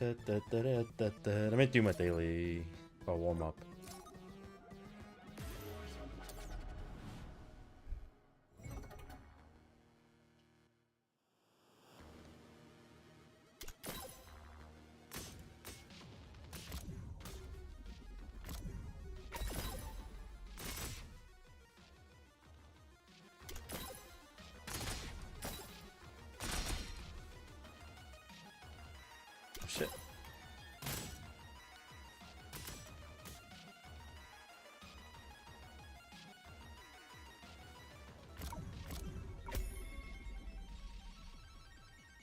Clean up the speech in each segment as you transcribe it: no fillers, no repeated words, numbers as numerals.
Let me do my daily warm up. Shit.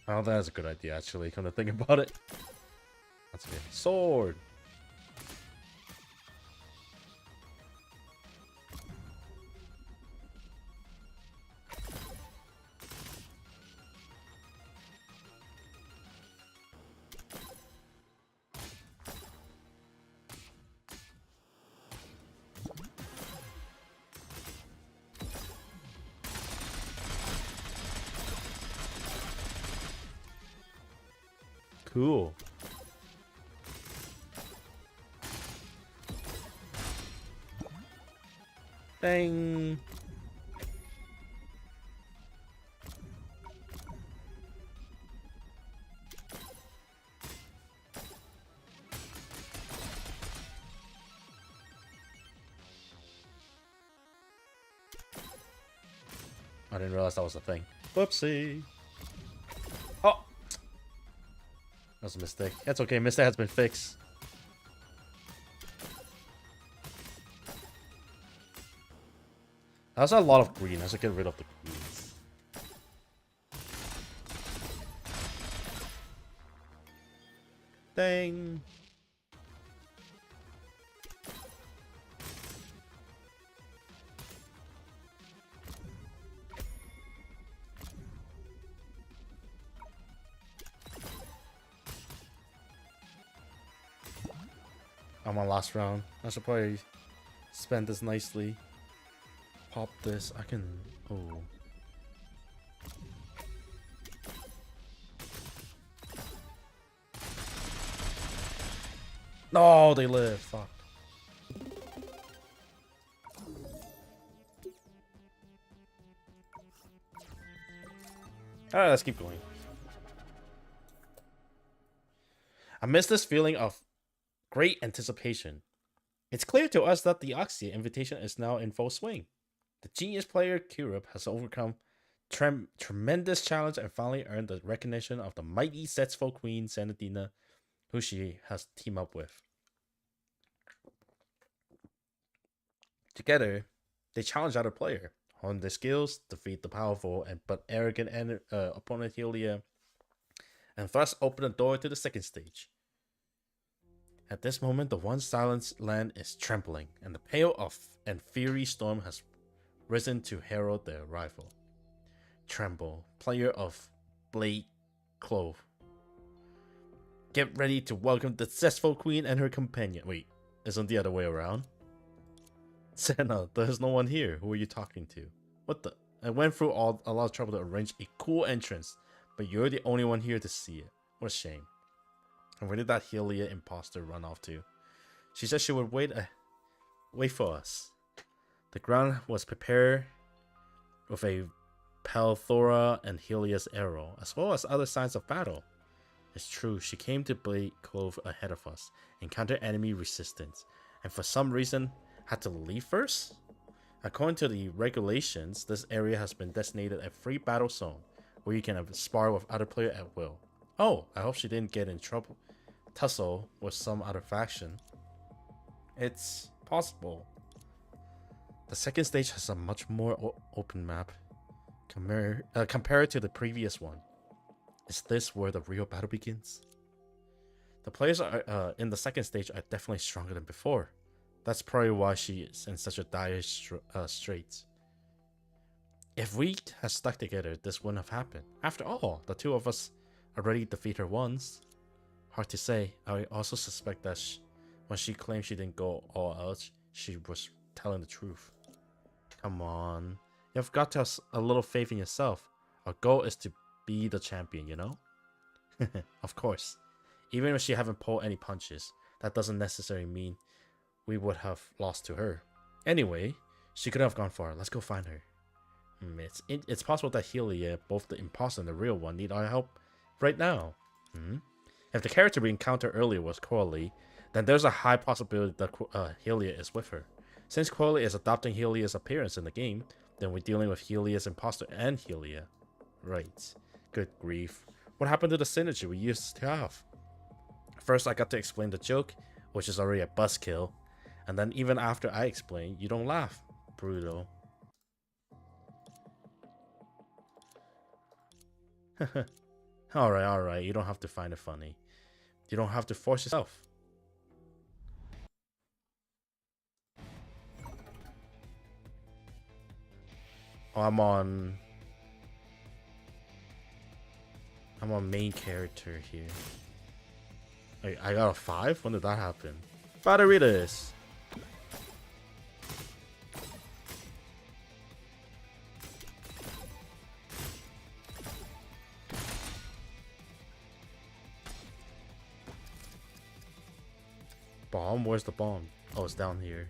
Oh, that's a good idea, actually, come to think about it. That's good. Sword! Cool. Dang. I didn't realize that was a thing. Whoopsie. Oh! That was a mistake. That's okay, mistake has been fixed. That's a lot of green. I should get rid of the greens. Dang. I'm on last round. I should probably spend this nicely. Pop this. I can... Oh. No, they live. Fuck. Alright, let's keep going. I miss this feeling of great anticipation. It's clear to us that the Oxia invitation is now in full swing. The genius player Kurup has overcome tremendous challenge and finally earned the recognition of the mighty Zestful Queen Sanadina, who she has teamed up with. Together, they challenge other player, hone their skills, defeat the powerful but arrogant opponent Helia, and thus open the door to the second stage. At this moment, the once silenced land is trembling, and the pale and fiery storm has risen to herald their arrival. Tremble, player of Blade Clove. Get ready to welcome the Zestful Queen and her companion. Wait, isn't the other way around? Senna, there's no one here. Who are you talking to? What the? I went through a lot of trouble to arrange a cool entrance, but you're the only one here to see it. What a shame. And where did that Helia imposter run off to? She said she would wait for us. The ground was prepared with a Palthora and Helia's arrow, as well as other signs of battle. It's true, she came to Blade Clove ahead of us, encountered enemy resistance, and for some reason had to leave first? According to the regulations, this area has been designated a free battle zone, where you can spar with other players at will. Oh, I hope she didn't get in trouble. Tussle with some other faction. It's possible. The second stage has a much more open map compared to the previous one. Is this where the real battle begins? The players in the second stage are definitely stronger than before. That's probably why she is in such a dire straits. If we had stuck together, this wouldn't have happened. After all, the two of us already defeated her once. Hard to say. I also suspect that when she claimed she didn't go all out, she was telling the truth. Come on. You've got to have a little faith in yourself. Our goal is to be the champion, you know? Of course. Even if she haven't pulled any punches, that doesn't necessarily mean we would have lost to her. Anyway, she could have gone far. Let's go find her. It's possible that Helia, both the imposter and the real one, need our help right now. If the character we encountered earlier was Coralie, then there's a high possibility that Helia is with her. Since Coralie is adopting Helia's appearance in the game, then we're dealing with Helia's imposter and Helia. Right. Good grief. What happened to the synergy we used to have? First, I got to explain the joke, which is already a buzzkill. And then even after I explain, you don't laugh. Brutal. Alright. You don't have to find it funny. You don't have to force yourself. Oh, I'm on main character here. Wait, I got a 5? When did that happen? About to read this. Bomb? Where's the bomb? Oh, it's down here.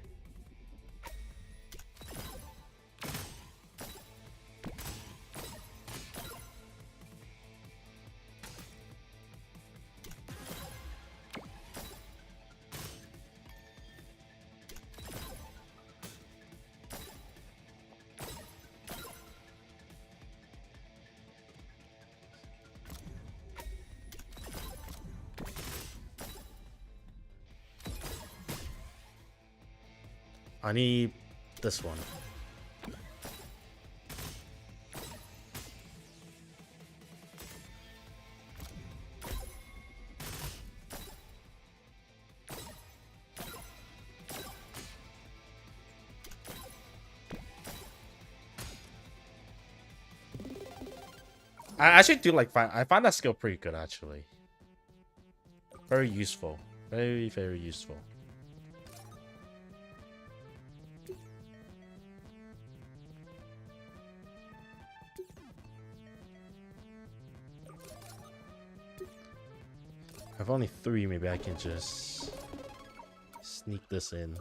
I need this one. I actually do like I find that skill pretty good actually. Very useful. Very, very useful. I have only 3, maybe I can just sneak this in.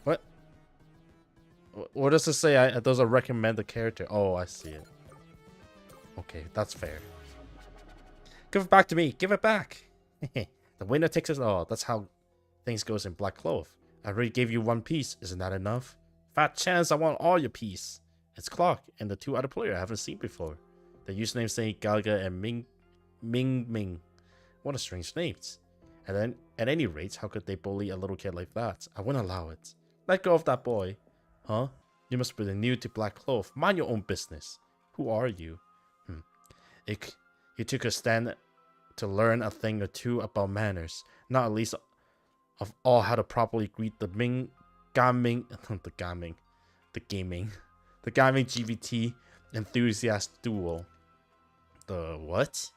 What? What does it say? It doesn't recommend the character. Oh, I see it. Okay, that's fair. Give it back to me. Give it back. The winner takes it all. That's how things goes in Black Cloth. I already gave you 1 piece. Isn't that enough? Fat chance I want all your piece. It's Clock and the 2 other players I haven't seen before. The username saying Galga and Ming. What a strange names. And then, at any rate, how could they bully a little kid like that? I wouldn't allow it. Let go of that boy. Huh? You must be new to Black Cloth. Mind your own business. Who are you? You took a stand to learn a thing or two about manners, not at least of all how to properly greet the gaming GVT enthusiast duo. The what?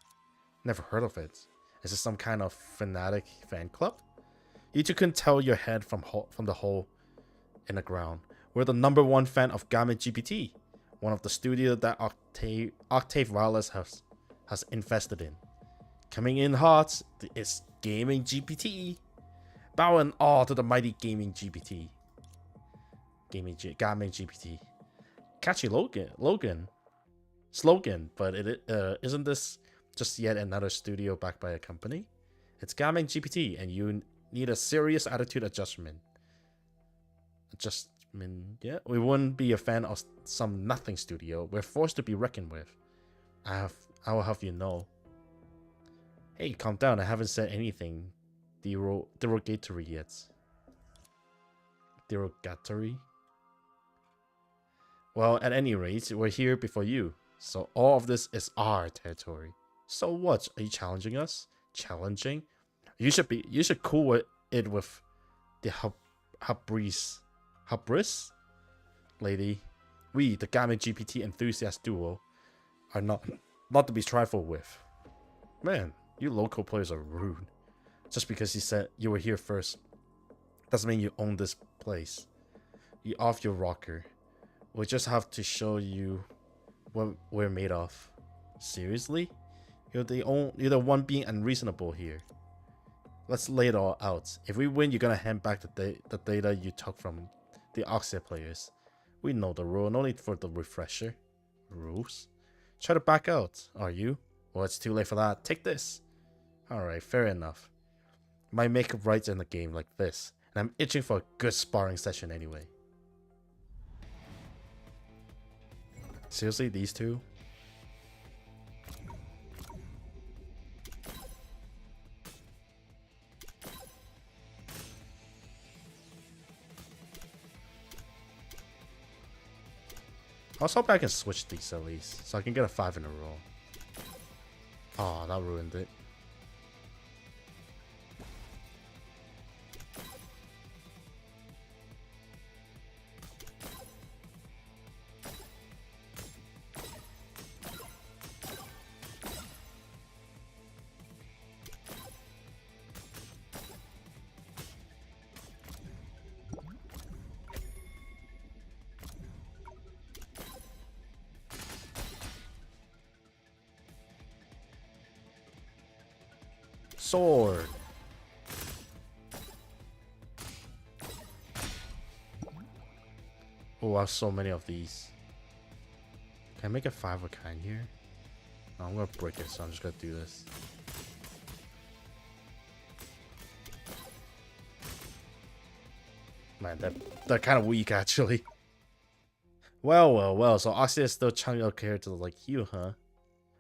Never heard of it. Is this some kind of fanatic fan club? You two couldn't tell your head from the hole in the ground. We're the #1 fan of Gaming GPT, one of the studios that Octave Wireless has invested in. Coming in hot is Gaming GPT. Bow and awe to the mighty Gaming GPT. Gaming GPT. Catchy slogan, but isn't this just yet another studio backed by a company? It's Gaming GPT, and you need a serious attitude adjustment. Yeah. We wouldn't be a fan of some nothing studio. We're forced to be reckoned with. I will have you know. Hey, calm down. I haven't said anything derogatory yet. Derogatory? Well, at any rate, we're here before you. So all of this is our territory. So what? Are you challenging us? Challenging? You should cool it with the hubris lady. We, the Gaming GPT enthusiast duo, are not to be trifled with. Man, you local players are rude. Just because you said you were here first doesn't mean you own this place. You off your rocker. We just have to show you what we're made of. Seriously? You're the one being unreasonable here. Let's lay it all out. If we win, you're gonna hand back the data you took from the Oxia players. We know the rule, no need for the refresher. Rules? Try to back out, are you? Well, it's too late for that. Take this. Alright, fair enough. Might make it right in a game like this, and I'm itching for a good sparring session anyway. Seriously, these two? I was hoping I can switch these at least, so I can get a 5 in a row. Oh, that ruined it. Sword. Oh, I have so many of these. Can I make a 5 of a kind here? No, I'm gonna break it, so I'm just gonna do this. Man, they're kind of weak actually. Well. So Oxia is still chunking out characters like you, huh?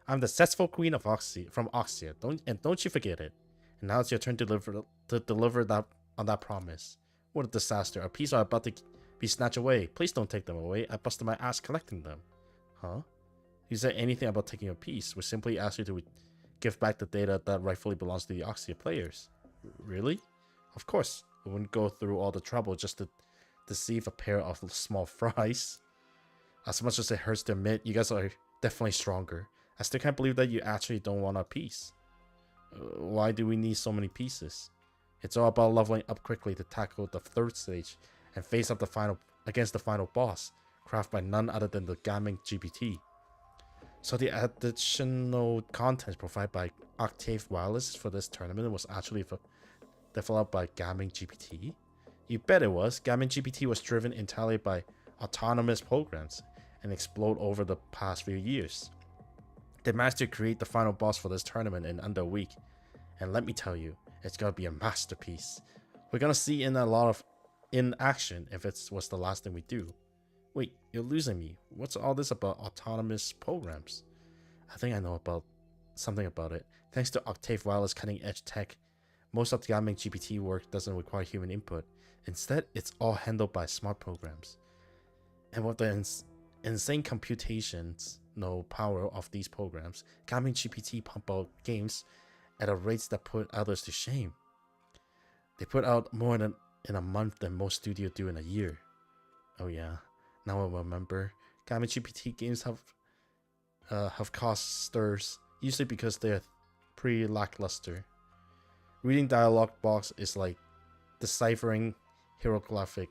I'm the successful queen of Oxia from Oxia. Don't you forget it. And now it's your turn to deliver that on that promise. What a disaster! Our peas are about to be snatched away. Please don't take them away. I busted my ass collecting them. Huh? You said anything about taking a piece? We simply asked you to give back the data that rightfully belongs to the Oxia players. Really? Of course. We wouldn't go through all the trouble just to deceive a pair of small fries. As much as it hurts to admit, you guys are definitely stronger. I still can't believe that you actually don't want our piece. Why do we need so many pieces? It's all about leveling up quickly to tackle the 3rd stage and face up against the final boss, crafted by none other than the Gaming GPT. So the additional content provided by Octave Wireless for this tournament was actually developed by Gaming GPT? You bet it was. Gaming GPT was driven entirely by autonomous programs and exploded over the past few years. They managed to create the final boss for this tournament in under a week, and let me tell you, it's gonna be a masterpiece. We're gonna see in a lot of in action if it was the last thing we do. Wait, you're losing me. What's all this about autonomous programs? I think I know something about it. Thanks to Octave Wireless cutting edge tech, most of the Gaming GPT work doesn't require human input. Instead, it's all handled by smart programs. And with the insane computations power of these programs, Gaming GPT pump out games at a rate that put others to shame. They put out more in a month than most studios do in a year. Oh yeah, now I remember. Gaming GPT games have caused stirs, usually because they're pretty lackluster. Reading dialogue box is like deciphering hieroglyphic.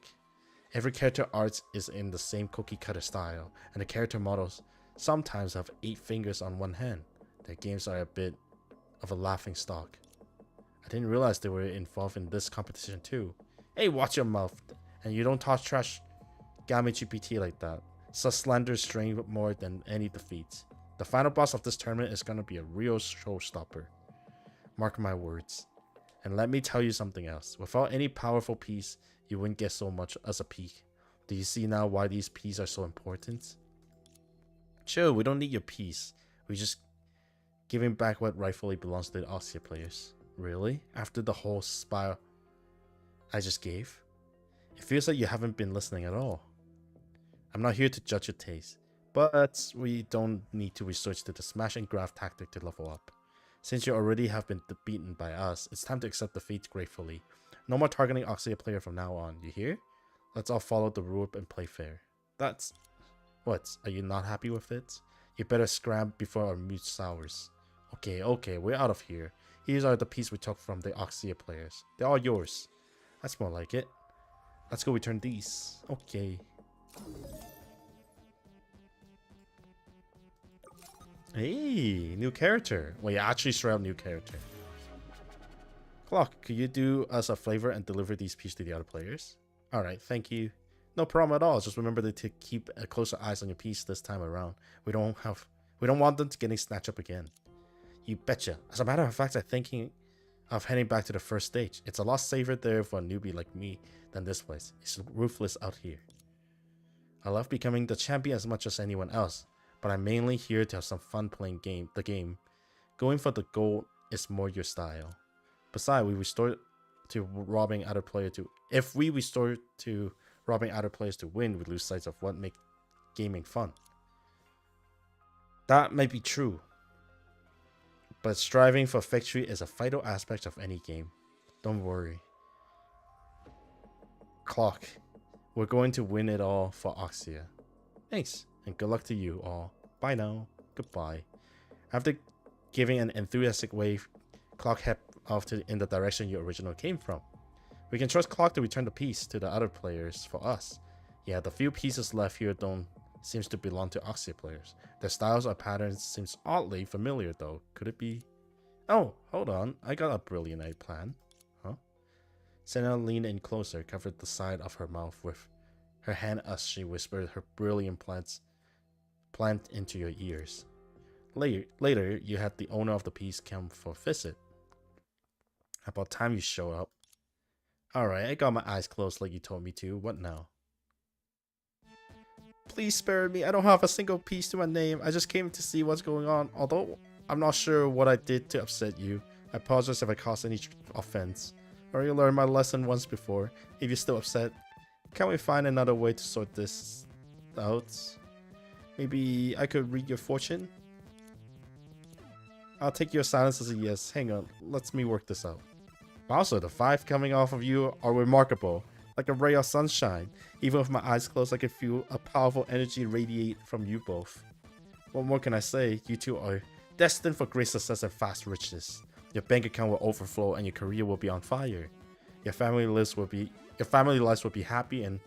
Every character art is in the same cookie cutter style, and the character models sometimes have 8 fingers on one hand. Their games are a bit of a laughing stock. I didn't realize they were involved in this competition too. Hey, watch your mouth, and you don't talk trash Gaming GPT like that. Such slander strain more than any defeat. The final boss of this tournament is gonna be a real showstopper. Mark my words. And let me tell you something else. Without any powerful piece, you wouldn't get so much as a peek. Do you see now why these pieces are so important? Sure, we don't need your piece. We just giving back what rightfully belongs to the Oxia players. Really? After the whole spire I just gave? It feels like you haven't been listening at all. I'm not here to judge your taste, but we don't need to resort to the smash and grab tactic to level up. Since you already have been beaten by us, it's time to accept defeat gratefully. No more targeting Oxia player from now on, you hear? Let's all follow the rule and play fair. That's... What? Are you not happy with it? You better scram before our mood sours. Okay, we're out of here. These are the pieces we took from the Oxia players. They're all yours. That's more like it. Let's go return these. Okay. Hey, new character. Well, yeah, actually straight up new character. Clock, could you do us a favor and deliver these pieces to the other players? Alright, thank you. No problem at all. Just remember to keep a closer eyes on your piece this time around. We don't want them to getting snatched up again. You betcha. As a matter of fact, I'm thinking of heading back to the first stage. It's a lot safer there for a newbie like me than this place. It's ruthless out here. I love becoming the champion as much as anyone else, but I'm mainly here to have some fun playing the game. Going for the gold is more your style. Besides, we restore to robbing other players to. If we restore to robbing other players to win, we lose sight of what makes gaming fun. That may be true, but striving for victory is a vital aspect of any game. Don't worry. Clock, we're going to win it all for Oxia. Thanks, and good luck to you all. Bye now. Goodbye. After giving an enthusiastic wave, Clock head off in the direction you originally came from. We can trust Clock to return the piece to the other players for us. Yeah, the few pieces left here seems to belong to Oxia players. Their styles or patterns seems oddly familiar though. Could it be? Oh, hold on. I got a brilliant plan. Huh? Senna leaned in closer, covered the side of her mouth with her hand as she whispered her brilliant plant into your ears. Later, you had the owner of the piece come for a visit. About time you show up. Alright, I got my eyes closed like you told me to. What now? Please spare me. I don't have a single piece to my name. I just came to see what's going on. Although I'm not sure what I did to upset you. I apologize if I caused any offense. I already learned my lesson once before. If you're still upset, can we find another way to sort this out? Maybe I could read your fortune? I'll take your silence as a yes. Hang on, let me work this out. Also, the vibe coming off of you are remarkable, like a ray of sunshine. Even with my eyes closed, I can feel a powerful energy radiate from you both. What more can I say? You two are destined for great success and fast riches. Your bank account will overflow and your career will be on fire. Your family lives will be happy and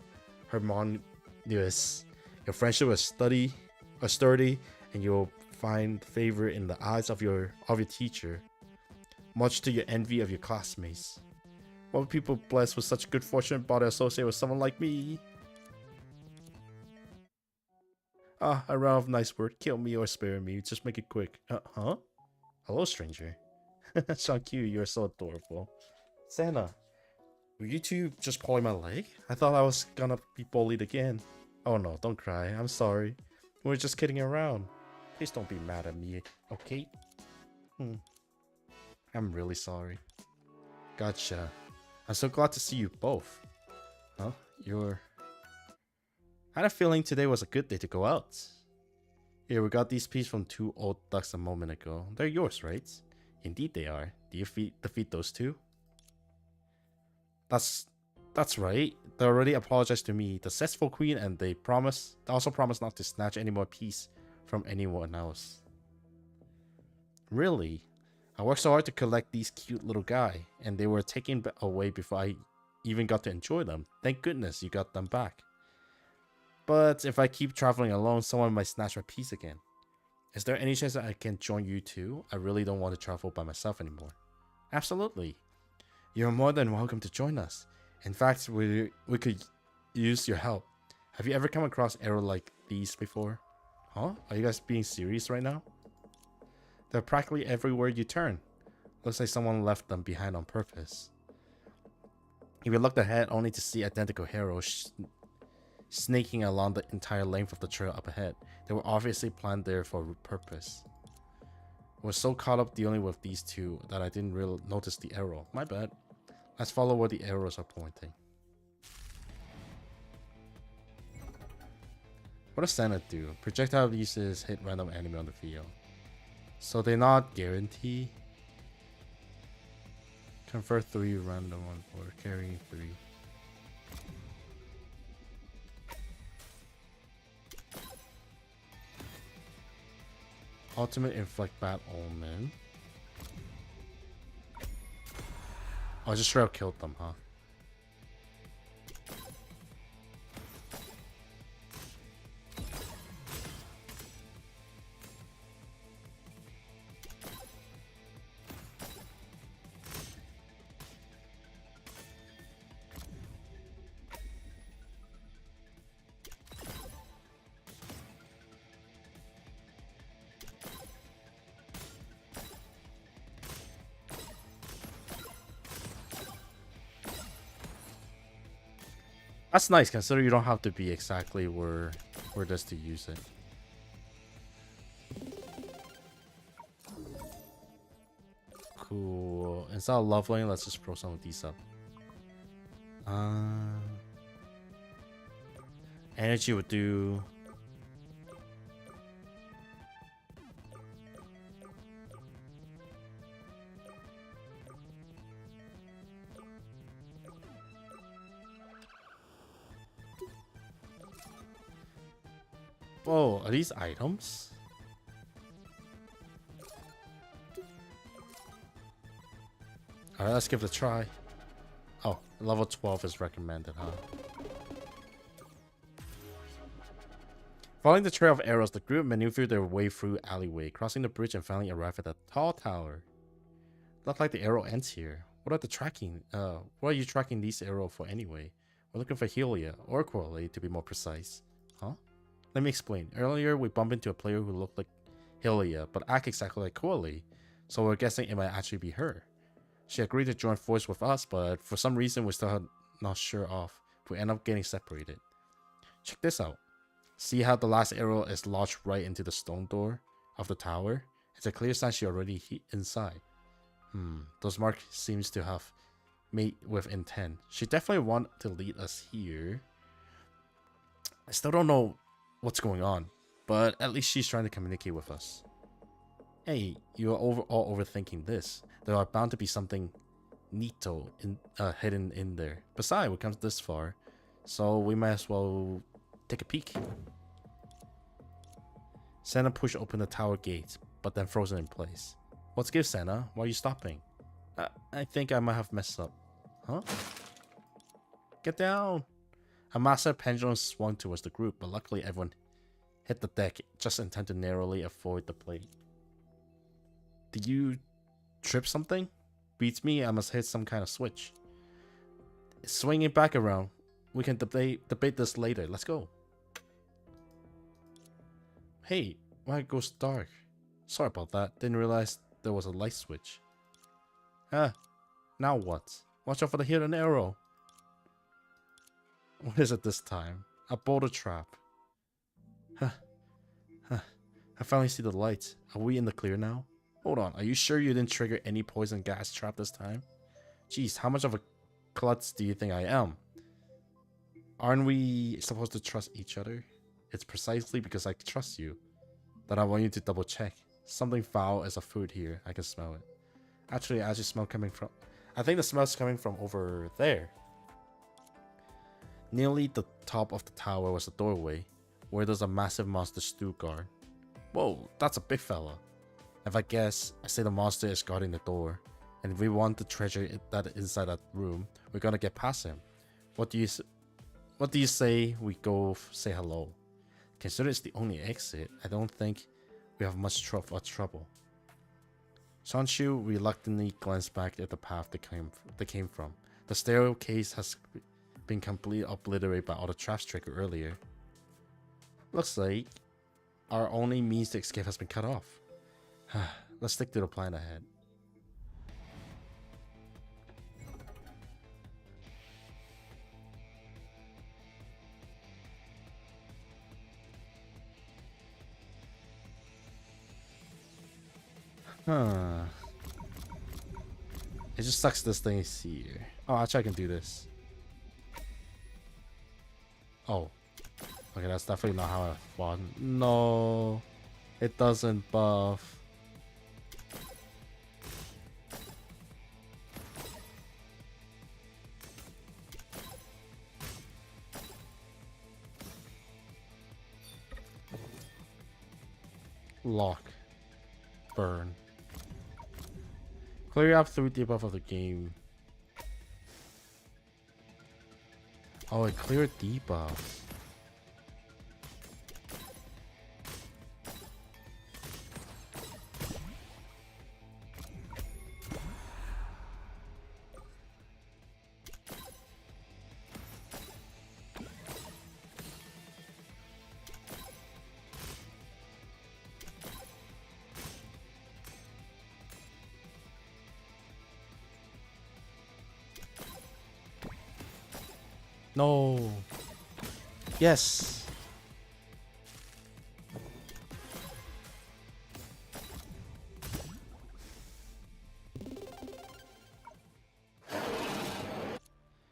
harmonious. Your friendship is sturdy, and you'll find favor in the eyes of your teacher, much to your envy of your classmates. What would people blessed with such good fortune bother associate with someone like me? Ah, a round of nice word. Kill me or spare me. Just make it quick. Huh? Hello, stranger. Shankyu, you're so adorable. Santa, were you two just pulling my leg? I thought I was gonna be bullied again. Oh no, don't cry. I'm sorry. We were just kidding around. Please don't be mad at me, okay? I'm really sorry. Gotcha. I'm so glad to see you both. Huh? I had a feeling today was a good day to go out. Here, we got these pieces from two old ducks a moment ago. They're yours, right? Indeed they are. Do you defeat those two? That's right. They already apologized to me, the successful queen, and they also promised not to snatch any more pieces from anyone else. Really? I worked so hard to collect these cute little guy, and they were taken away before I even got to enjoy them. Thank goodness you got them back. But if I keep traveling alone, someone might snatch my piece again. Is there any chance that I can join you too? I really don't want to travel by myself anymore. Absolutely. You're more than welcome to join us. In fact, we could use your help. Have you ever come across arrows like these before? Huh? Are you guys being serious right now? They're practically everywhere you turn. Looks like someone left them behind on purpose. If you looked ahead only to see identical arrows snaking along the entire length of the trail up ahead, they were obviously planned there for a purpose. I was so caught up dealing with these two that I didn't really notice the arrow. My bad. Let's follow where the arrows are pointing. What does Santa do? Projectile uses hit random enemy on the field. So they're not guaranteed. Convert 3 random on board, carrying 3. Ultimate inflict bad omen. I just straight up killed them, huh? That's nice, considering you don't have to be exactly where it is to use it. Cool. Instead of leveling, let's just throw some of these up. Energy would do. Whoa, are these items? Alright, let's give it a try. Oh, level 12 is recommended, huh? Following the trail of arrows, the group maneuvered their way through alleyway, crossing the bridge and finally arrived at the tall tower. Looked like the arrow ends here. What are you tracking these arrows for anyway? We're looking for Helia, or Quali to be more precise. Huh? Let me explain. Earlier, we bumped into a player who looked like Helia, but act exactly like Quali, so we're guessing it might actually be her. She agreed to join force with us, but for some reason we're still not sure of. We end up getting separated. Check this out. See how the last arrow is lodged right into the stone door of the tower? It's a clear sign she already inside. Those marks seems to have made with intent. She definitely want to lead us here. I still don't know what's going on, but at least she's trying to communicate with us. Hey, you are all overthinking this. There are bound to be something neato hidden in there. Besides, we come this far, so we might as well take a peek. Senna pushed open the tower gate, but then frozen in place. What's give, Senna? Why are you stopping? I think I might have messed up. Huh? Get down! A massive pendulum swung towards the group, but luckily everyone hit the deck just in time to narrowly avoid the plate. Did you trip something? Beats me, I must hit some kind of switch. Swing it back around. We can debate this later. Let's go. Hey, why it goes dark? Sorry about that. Didn't realize there was a light switch. Now what? Watch out for the hidden arrow. What is it this time? A boulder trap. I finally see the light. Are we in the clear now? Hold on, are you sure you didn't trigger any poison gas trap this time? Jeez, how much of a klutz do you think I am? Aren't we supposed to trust each other? It's precisely because I trust you that I want you to double check. Something foul is afoot here. I can smell it. Actually, I just smell coming from... I think the smell's coming from over there. Nearly the top of the tower was a doorway, where there's a massive monster stew guard. Whoa, that's a big fella. If I guess, I say the monster is guarding the door, and if we want the treasure that inside that room, we're gonna get past him. What do you say we go say hello? Consider it's the only exit, I don't think we have much trouble. Sanshu reluctantly glanced back at the path they came from. The staircase has been completely obliterated by all the traps triggered earlier. Looks like our only means to escape has been cut off. Let's stick to the plan ahead. It just sucks this thing is here. Oh, actually I can do this. Oh. Okay, that's definitely not how I fought. No. It doesn't buff. Lock. Burn. Clear up through the above of the game. Oh, it cleared debuffs. No. Yes.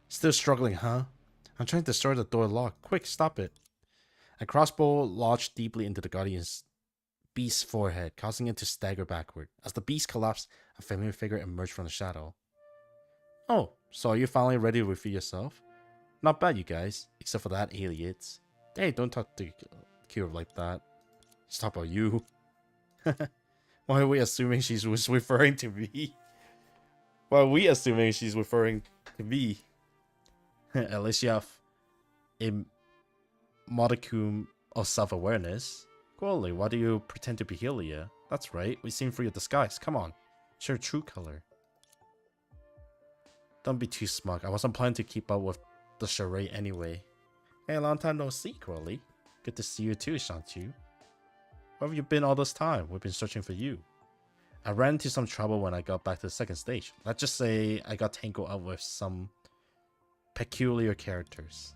Still struggling, huh? I'm trying to destroy the door lock. Quick, stop it. A crossbow lodged deeply into the guardian's beast's forehead, causing it to stagger backward. As the beast collapsed, a familiar figure emerged from the shadow. Oh, so are you finally ready to reveal yourself? Not bad, you guys, except for that idiot. Hey, don't talk to Kira like that. Just talk about you. Why are we assuming she was referring to me? Why are we assuming she's referring to me? At least you have a modicum of self-awareness. Quali, why do you pretend to be Helia? That's right, we seen through your disguise. Come on, show your true color. Don't be too smug. I wasn't planning to keep up with the charade anyway. Hey, long time no see, Quali. Good to see you too, Shantu. Where have you been all this time? We've been searching for you. I ran into some trouble when I got back to the second stage. Let's just say I got tangled up with some peculiar characters.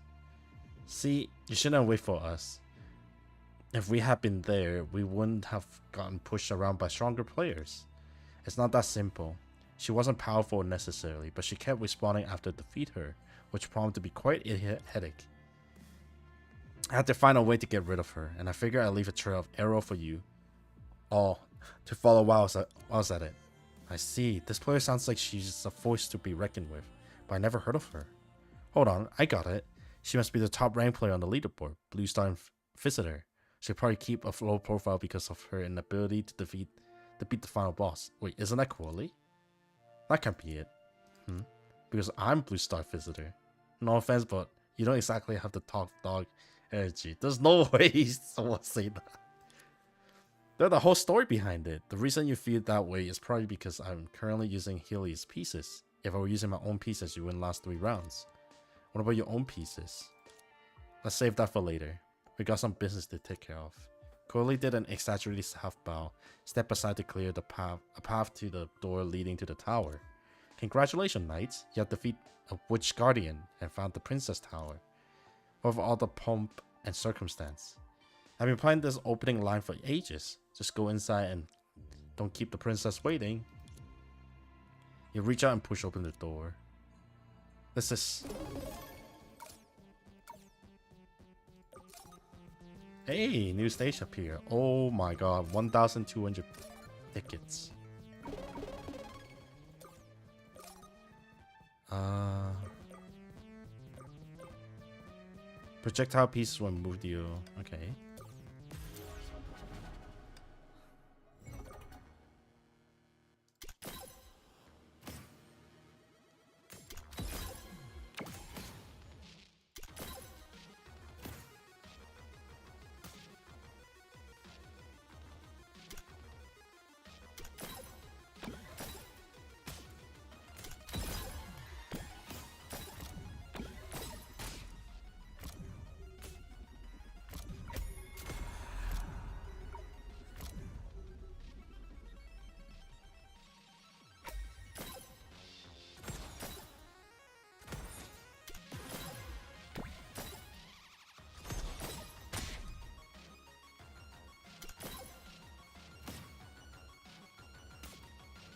See, you shouldn't wait for us. If we had been there, we wouldn't have gotten pushed around by stronger players. It's not that simple. She wasn't powerful necessarily, but she kept responding after I defeat her, which prompted to be quite a headache. I had to find a way to get rid of her, and I figured I'd leave a trail of arrow for you all to follow while I was at it. I see, this player sounds like she's a force to be reckoned with, but I never heard of her. Hold on, I got it. She must be the top ranked player on the leaderboard, Blue Star Visitor. She'll probably keep a low profile because of her inability to beat the final boss. Wait, isn't that Quali? That can't be it. Because I'm Blue Star Visitor. No offense, but you don't exactly have the top dog energy. There's no way someone say that. There's the whole story behind it. The reason you feel that way is probably because I'm currently using Healy's pieces. If I were using my own pieces, you wouldn't last 3 rounds. What about your own pieces? Let's save that for later. We got some business to take care of. Corley did an exaggerated half bow, stepped aside to clear a path to the door leading to the tower. Congratulations, knights. You have defeated a witch guardian and found the princess tower. Over all the pomp and circumstance. I've been playing this opening line for ages. Just go inside and don't keep the princess waiting. You reach out and push open the door. This is... Hey, new stage up here. Oh my god, 1,200 tickets. Projectile pieces when moved you. Okay.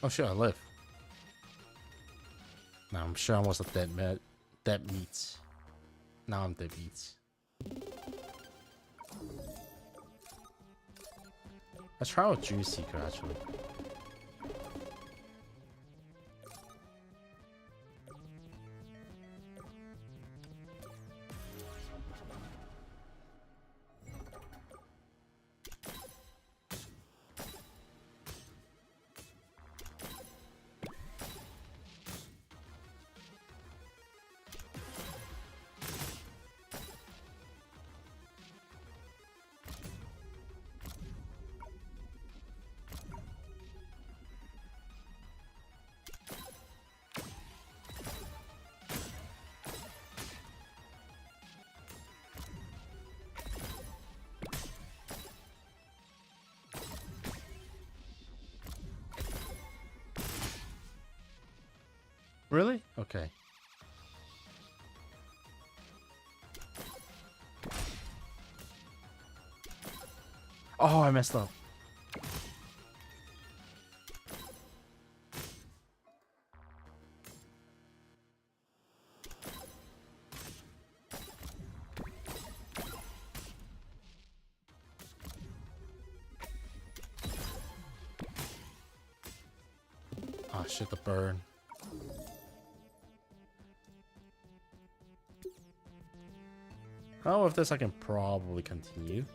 Oh shit, I live. Nah, I'm sure I was a dead meat. Now I'm dead meat. Let's try out Dream Seeker actually. Really? Okay. Oh, I messed up. Oh shit, the burn. Oh, with this I can probably continue.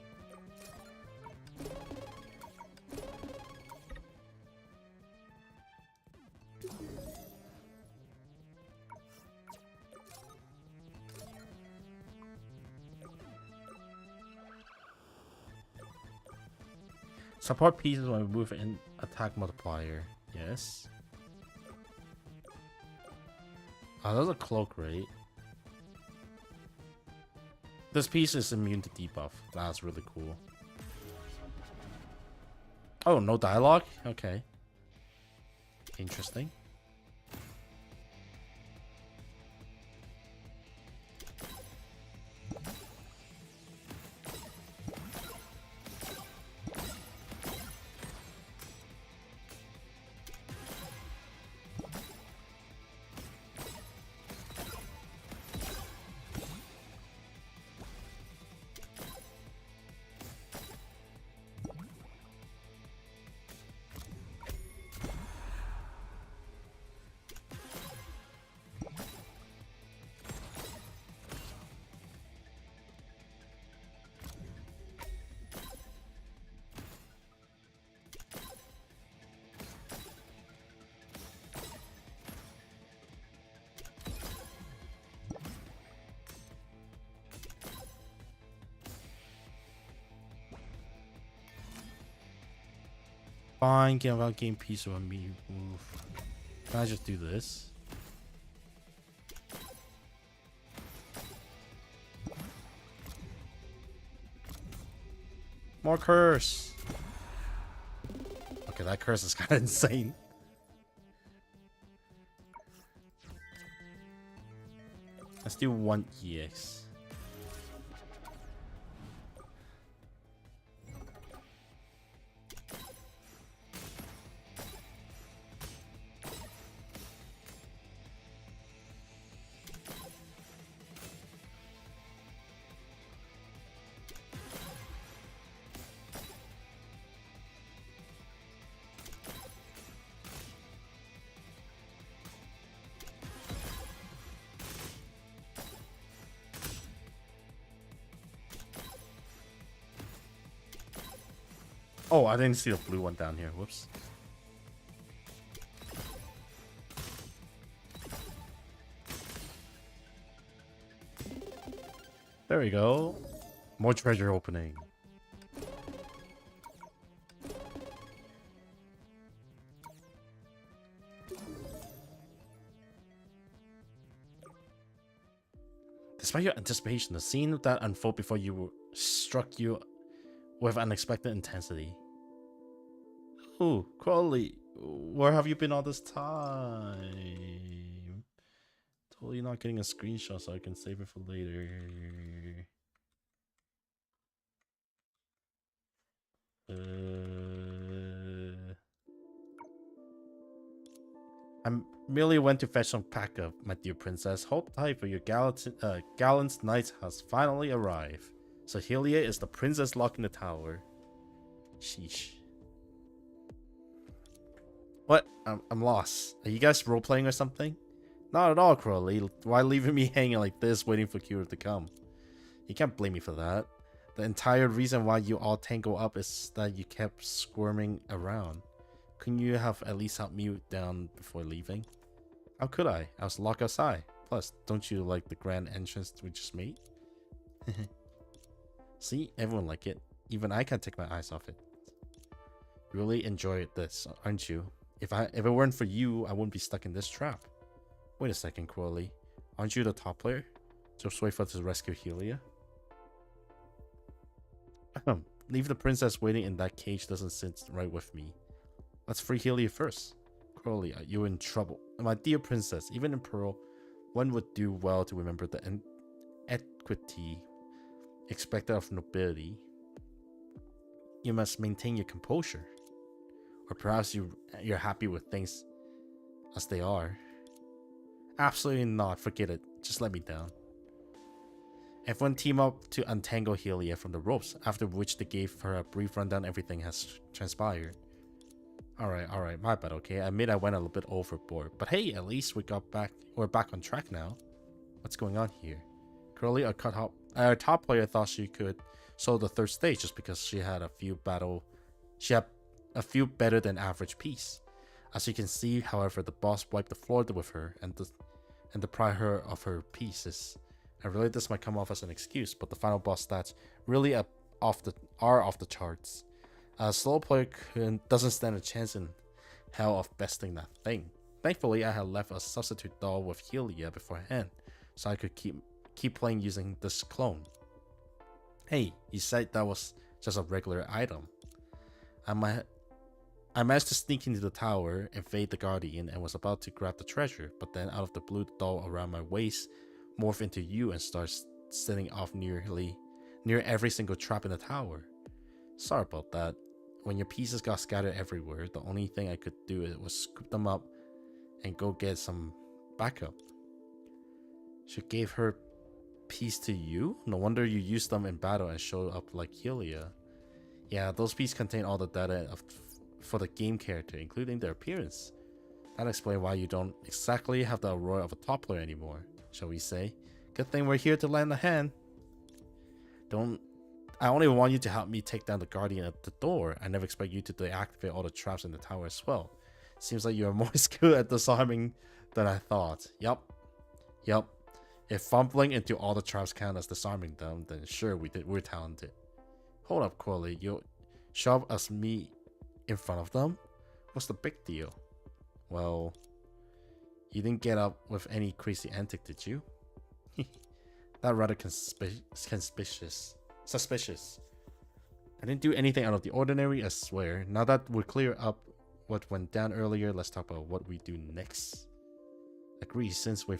Support pieces when we move in attack multiplier. Yes. Oh, that's a cloak, right? This piece is immune to debuff. That's really cool. Oh, no dialogue? Okay. Interesting. Fine, give out game piece on me. Oof. Can I just do this? More curse. Okay, that curse is kind of insane. Let's do 1 EX. Oh, I didn't see the blue one down here. Whoops. There we go. More treasure opening. Despite your anticipation, the scene that unfolded before you struck you with unexpected intensity. Ooh, Crowley, where have you been all this time? Totally not getting a screenshot so I can save it for later. I merely went to fetch some backup, my dear princess. Hold tight, for your gallant knight has finally arrived. So Hylia is the princess locked in the tower. Sheesh. What? I'm lost. Are you guys role-playing or something? Not at all, Crowley. Why leaving me hanging like this waiting for Kira to come? You can't blame me for that. The entire reason why you all tangled up is that you kept squirming around. Couldn't you have at least helped me down before leaving? How could I? I was locked outside. Plus, don't you like the grand entrance we just made? See? Everyone liked it. Even I can't take my eyes off it. Really enjoyed this, aren't you? If it weren't for you, I wouldn't be stuck in this trap. Wait a second, Crowley. Aren't you the top player? Just wait for us to rescue Hylia. Leave the princess waiting in that cage doesn't sit right with me. Let's free Hylia first. Crowley, you're in trouble. My dear princess, even in Pearl, one would do well to remember the equity expected of nobility. You must maintain your composure. Or perhaps you're happy with things as they are. Absolutely not. Forget it. Just let me down. Everyone team up to untangle Helia from the ropes, after which they gave her a brief rundown everything has transpired. Alright, my bad, okay? I admit I went a little bit overboard. But hey, at least we're back on track now. What's going on here? Curly, our top player thought she could solo the third stage just because she had a few better than average piece. As you can see, however, the boss wiped the floor with her and deprived her of her pieces. And really, this might come off as an excuse, but the final boss stats really are off the charts. A slow player doesn't stand a chance in hell of besting that thing. Thankfully, I had left a substitute doll with Helia beforehand, so I could keep playing using this clone. Hey, you said that was just a regular item. I managed to sneak into the tower, evade the guardian, and was about to grab the treasure, but then out of the blue, the doll around my waist morphed into you and starts setting off near every single trap in the tower. Sorry about that. When your pieces got scattered everywhere, the only thing I could do was scoop them up and go get some backup. She gave her piece to you? No wonder you used them in battle and showed up like Helia. Yeah, those pieces contain all the data for the game character, including their appearance. That explains why you don't exactly have the aura of a top player anymore, shall we say. Good thing we're here to lend a hand. I only want you to help me take down the guardian at the door. I never expect you to deactivate all the traps in the tower as well. Seems like you're more skilled at disarming than I thought. Yup. If fumbling into all the traps count as disarming them, then sure, we're talented. Hold up, Crowley. You shove as me in front of them? What's the big deal? Well, you didn't get up with any crazy antic, did you? That rather suspicious. I didn't do anything out of the ordinary, I swear. Now that we're clear up what went down earlier, let's talk about what we do next. Agree, since we're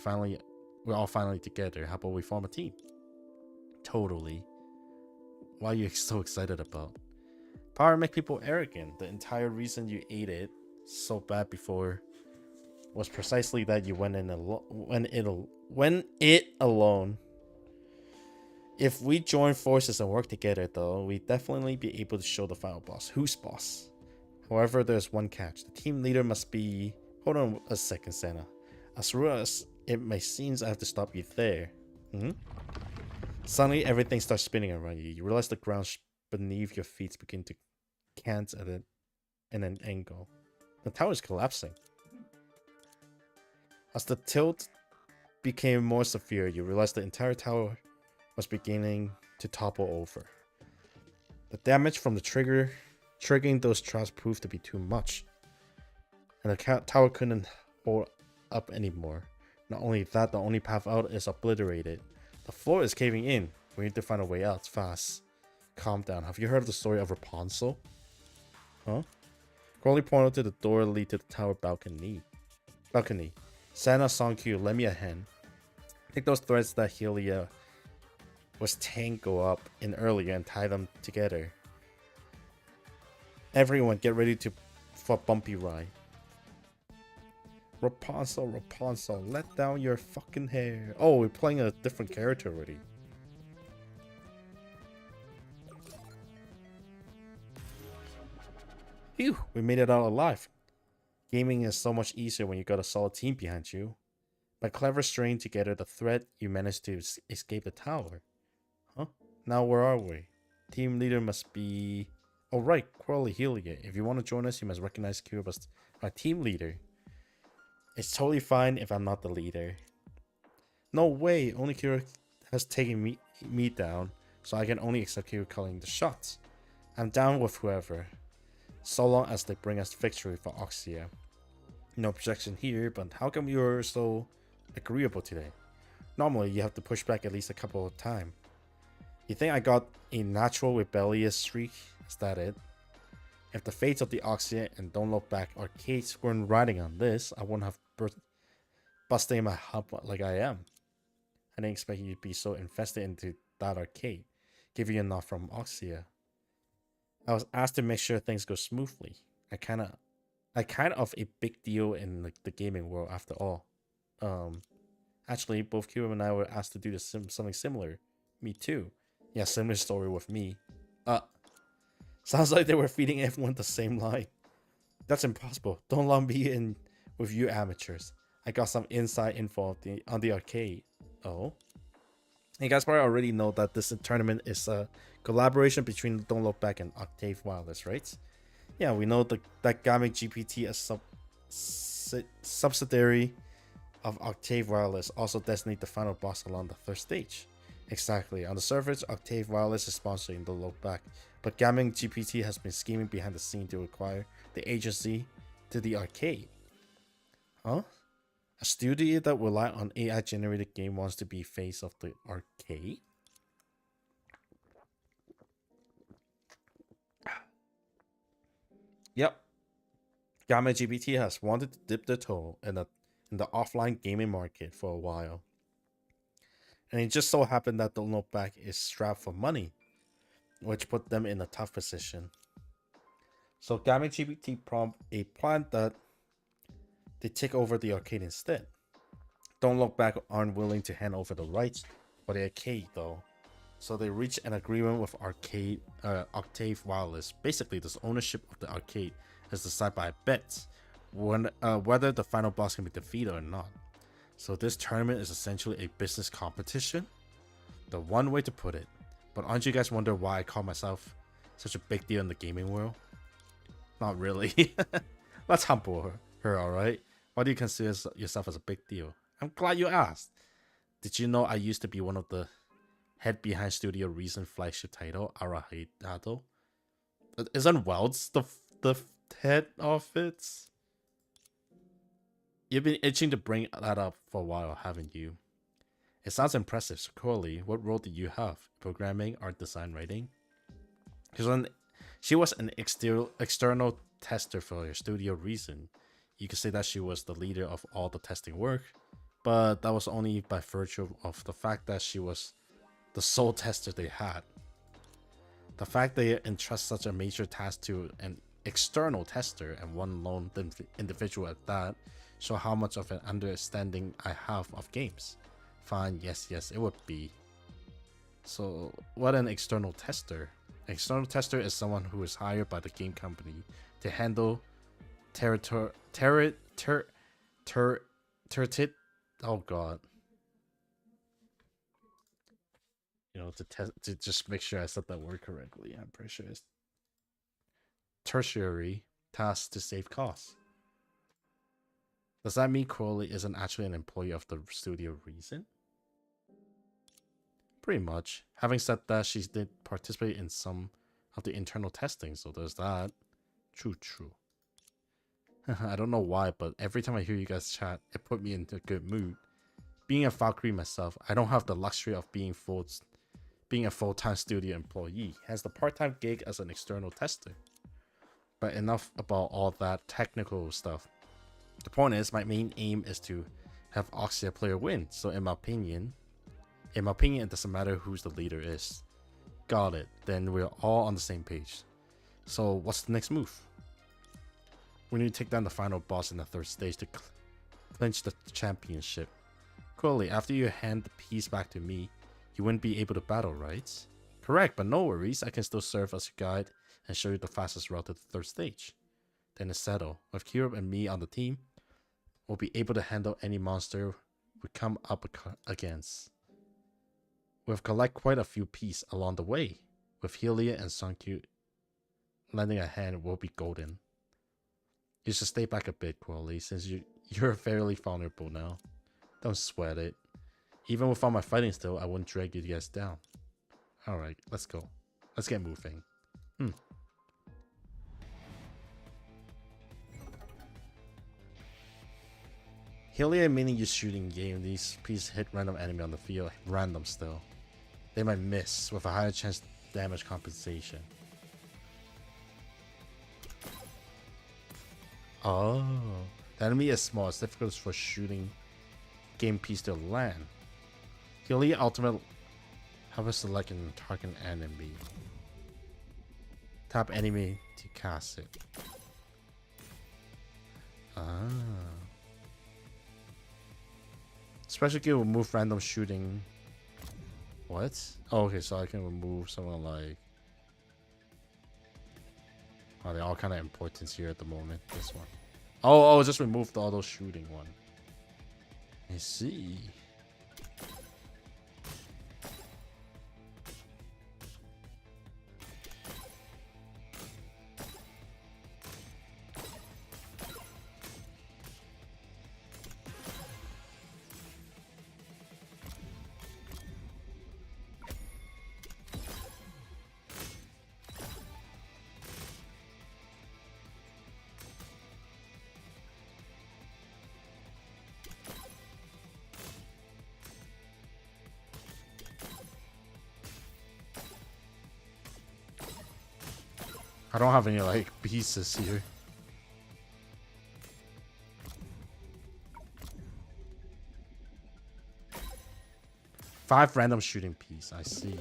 all finally together, how about we form a team? Totally. What are you so excited about? Power make people arrogant. The entire reason you ate it so bad before was precisely that you went it alone. If we join forces and work together, though, we'd definitely be able to show the final boss who's boss. However, there's one catch. The team leader must be... Hold on a second, Santa. As rude as it may seem, I have to stop you there. Suddenly, everything starts spinning around you. You realize the ground beneath your feet begin to cant at an angle. The tower is collapsing. As the tilt became more severe, you realize the entire tower was beginning to topple over. The damage from the triggering those traps proved to be too much, and the tower couldn't hold up anymore. Not only that, the only path out is obliterated. The floor is caving in. We need to find a way out fast. Calm down. Have you heard of the story of Rapunzel? Huh? Crowley pointed to the door lead to the tower balcony. Santa, song cue, lend me a hand. Take those threads that Helia was tangled up in earlier and tie them together. Everyone, get ready for a bumpy ride. Rapunzel, let down your fucking hair. Oh, we're playing a different character already. Phew, we made it out alive. Gaming is so much easier when you got a solid team behind you. By clever stringing together the thread, you managed to escape the tower. Huh? Now where are we? Team leader must be... Oh right, Crowley Helia. If you want to join us, you must recognize Kiryu as my team leader. It's totally fine if I'm not the leader. No way, only Kiryu has taken me down, so I can only accept Kiryu calling the shots. I'm down with whoever, so long as they bring us victory for Oxia. No objection here, but how come you're so agreeable today? Normally, you have to push back at least a couple of times. You think I got a natural rebellious streak? Is that it? If the fates of the Oxia and Don't Look Back arcades weren't riding on this, I wouldn't have busting my hub like I am. I didn't expect you to be so invested into that arcade, giving you enough from Oxia. I was asked to make sure things go smoothly. I kind of a big deal in like the gaming world after all. Actually, both Q and I were asked to do something similar. Me too. Yeah, similar story with me. Sounds like they were feeding everyone the same line. That's impossible. Don't lump me in with you amateurs. I got some inside info on the arcade. Oh? You guys probably already know that this tournament is a collaboration between Don't Look Back and Octave Wireless, right? Yeah, we know that Gaming GPT, a subsidiary of Octave Wireless, also designate the final boss along the third stage. Exactly. On the surface, Octave Wireless is sponsoring Don't Look Back, but Gaming GPT has been scheming behind the scene to acquire the agency to the arcade. Huh? A studio that relies on AI-generated game wants to be face of the arcade? Yep. Gamma GPT has wanted to dip their toe in the offline gaming market for a while. And it just so happened that Don't Look Back is strapped for money, which put them in a tough position. So Gamma GPT prompt a plan that they take over the arcade instead. Don't Look Back aren't willing to hand over the rights for the arcade though. So they reach an agreement with Octave Wireless. Basically, this ownership of the arcade is decided by bets whether the final boss can be defeated or not. So this tournament is essentially a business competition. The one way to put it. But aren't you guys wonder why I call myself such a big deal in the gaming world? Not really. Let's humble her, alright? Why do you consider yourself as a big deal? I'm glad you asked. Did you know I used to be one of the head behind Studio Reason flagship title, Arahidado? Isn't Welds the head of it? You've been itching to bring that up for a while, haven't you? It sounds impressive. So Corley, what role did you have? Programming, art design, writing? She was an external tester for your Studio Reason. You could say that she was the leader of all the testing work, but that was only by virtue of the fact that she was the sole tester they had. The fact they entrust such a major task to an external tester and one lone individual at that show how much of an understanding I have of games. Fine, yes, it would be. So, what an external tester? An external tester is someone who is hired by the game company to handle oh god. You know, to just make sure I said that word correctly. I'm pretty sure it's tertiary tasks to save costs. Does that mean Crowley isn't actually an employee of the Studio Reason? Pretty much. Having said that, she did participate in some of the internal testing, so there's that. True. I don't know why, but every time I hear you guys chat, it put me into a good mood. Being a Valkyrie myself, I don't have the luxury of being a full-time studio employee. Has the part-time gig as an external tester. But enough about all that technical stuff. The point is, my main aim is to have Oxia player win. So in my opinion, it doesn't matter who's the leader is. Got it. Then we're all on the same page. So what's the next move? We need to take down the final boss in the third stage to clinch the championship. Crowley, after you hand the piece back to me, you wouldn't be able to battle, right? Correct, but no worries. I can still serve as your guide and show you the fastest route to the third stage. Then it's settled. With Kirub and me on the team, we'll be able to handle any monster we come up against. We've collected quite a few pieces along the way. With Helia and Sunkyu lending a hand, we'll be golden. You should stay back a bit, Crowley, since you're fairly vulnerable now. Don't sweat it. Even without my fighting skill, I wouldn't drag you guys down. Alright, let's go. Let's get moving. Helia meaning you shooting game. These pieces hit random enemy on the field. Random still. They might miss with a higher chance damage compensation. Oh, the enemy is small. It's difficult for shooting game piece to land. Healy ultimate. Have a select and target enemy. Tap enemy to cast it. Ah. Special gear will remove random shooting. What? Oh, okay, so I can remove someone like. Oh, they're all kind of important here at the moment. This one. Oh, just remove the auto shooting one. I see. I don't have any like pieces here. Five random shooting piece. I see.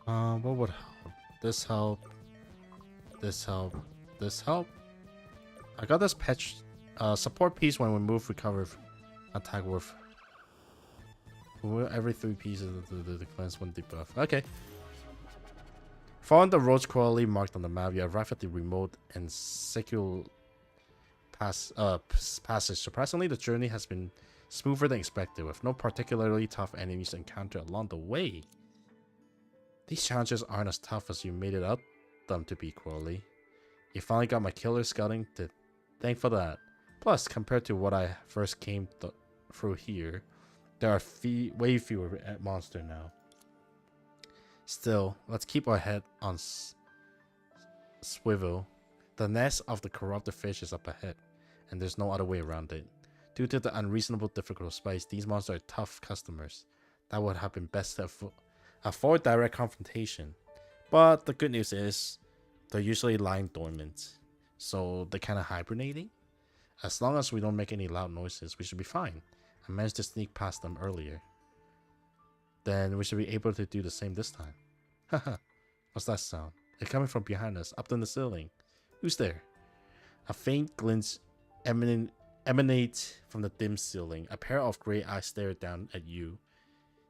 What would help? This help. This help. This help. I got this patch support piece when we move recover attack worth every 3 pieces of the cleanse 1 debuff. Okay. Following the roads clearly marked on the map, you arrive at the remote and secure passage. Surprisingly, the journey has been smoother than expected, with no particularly tough enemies encountered along the way. These challenges aren't as tough as you made it up them to be, Crowley. You finally got my killer scouting to thank for that. Plus, compared to what I first came through here, there are way fewer monsters now. Still, let's keep our head on swivel. The nest of the corrupted fish is up ahead, and there's no other way around it. Due to the unreasonable difficult spice, these monsters are tough customers. That would have been best to avoid direct confrontation. But the good news is, they're usually lying dormant, so they're kind of hibernating. As long as we don't make any loud noises, we should be fine. I managed to sneak past them earlier. Then we should be able to do the same this time. Haha, what's that sound? It's coming from behind us, up in the ceiling. Who's there? A faint glint emanates from the dim ceiling. A pair of grey eyes stare down at you.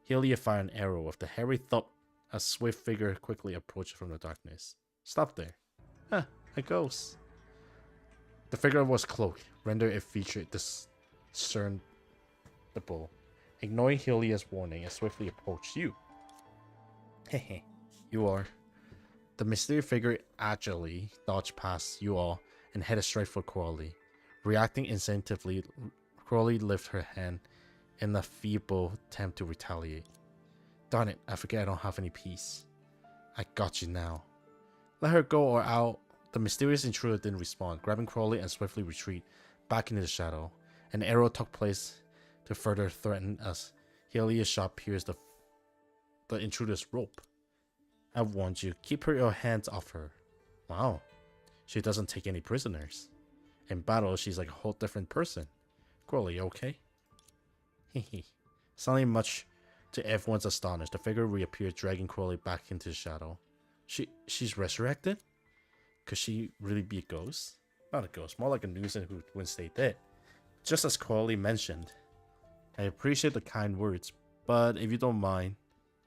Helia fire an arrow. With the hairy thud, a swift figure quickly approaches from the darkness. Stop there. Huh, a ghost. The figure was cloaked, rendering it featured discernible. Ignoring Helia's warning, it swiftly approached you. Hehe, you are. The mysterious figure agilely dodged past you all and headed straight for Crawley. Reacting instinctively, Crawley lifted her hand in a feeble attempt to retaliate. Darn it, I forget I don't have any peace. I got you now. Let her go or I'll... The mysterious intruder didn't respond, grabbing Crawley and swiftly retreat back into the shadow. An arrow took place to further threaten as Helia's shot pierced the intruder's rope. I warned you, keep your hands off her. Wow, she doesn't take any prisoners. In battle, she's like a whole different person. Crawley, okay? Hehe. Suddenly, much to everyone's astonished, the figure reappeared, dragging Crawley back into the shadow. She's resurrected? Could she really be a ghost? Not a ghost, more like a nuisance who wouldn't stay dead. Just as Crawley mentioned. I appreciate the kind words, but if you don't mind,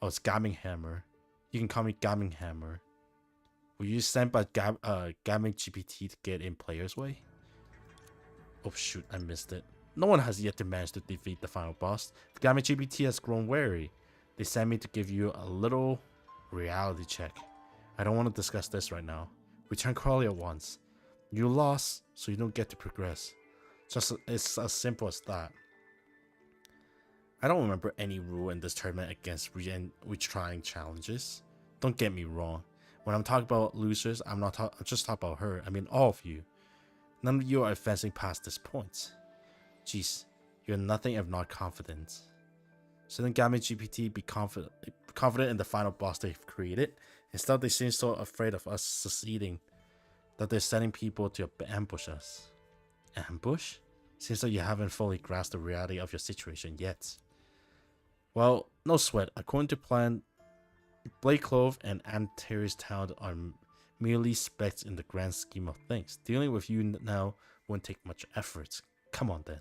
oh, it's Gaming Hammer. You can call me Gaming Hammer. Were you sent by Gaming GPT to get in player's way? Oh shoot, I missed it. No one has yet to manage to defeat the final boss. The Gaming GPT has grown wary. They sent me to give you a little reality check. I don't want to discuss this right now. Return Crawley at once. You lost, so you don't get to progress. It's as simple as that. I don't remember any rule in this tournament against retrying challenges. Don't get me wrong. When I'm talking about losers, I'm just talking about her. I mean all of you. None of you are advancing past this point. Jeez, You're nothing if not confident. Shouldn't Gamma GPT be confident in the final boss they've created? Instead, they seem so afraid of us succeeding that they're sending people to ambush us. Ambush? Seems like you haven't fully grasped the reality of your situation yet. Well, no sweat. According to plan, Blade Clove and Antares Town are merely specks in the grand scheme of things. Dealing with you now won't take much effort. Come on then.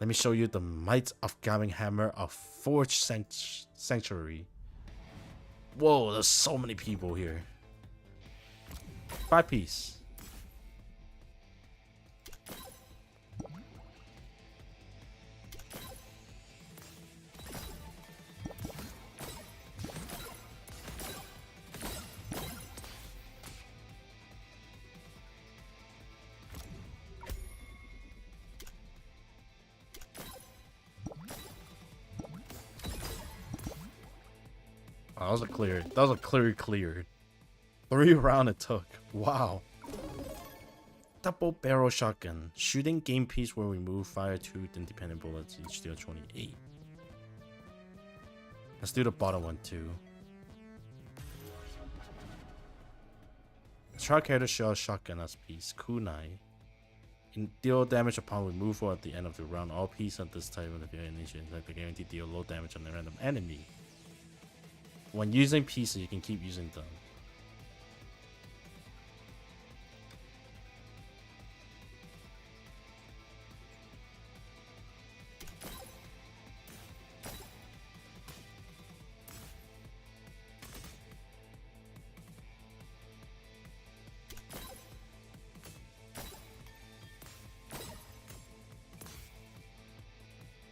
Let me show you the might of Gaming Hammer of Forge Sanctuary. Whoa, there's so many people here. 5-piece. Oh, that was a clear. That was a clear. 3 round it took. Wow. Double barrel shotgun. Shooting game piece will remove fire 2 independent bullets, each deal 28. Let's do the bottom one too. Try character shell shotgun as piece. Kunai. Deal damage upon removal at the end of the round. All pieces of this type of the initiation like the guarantee deal low damage on the random enemy. When using pieces, you can keep using them.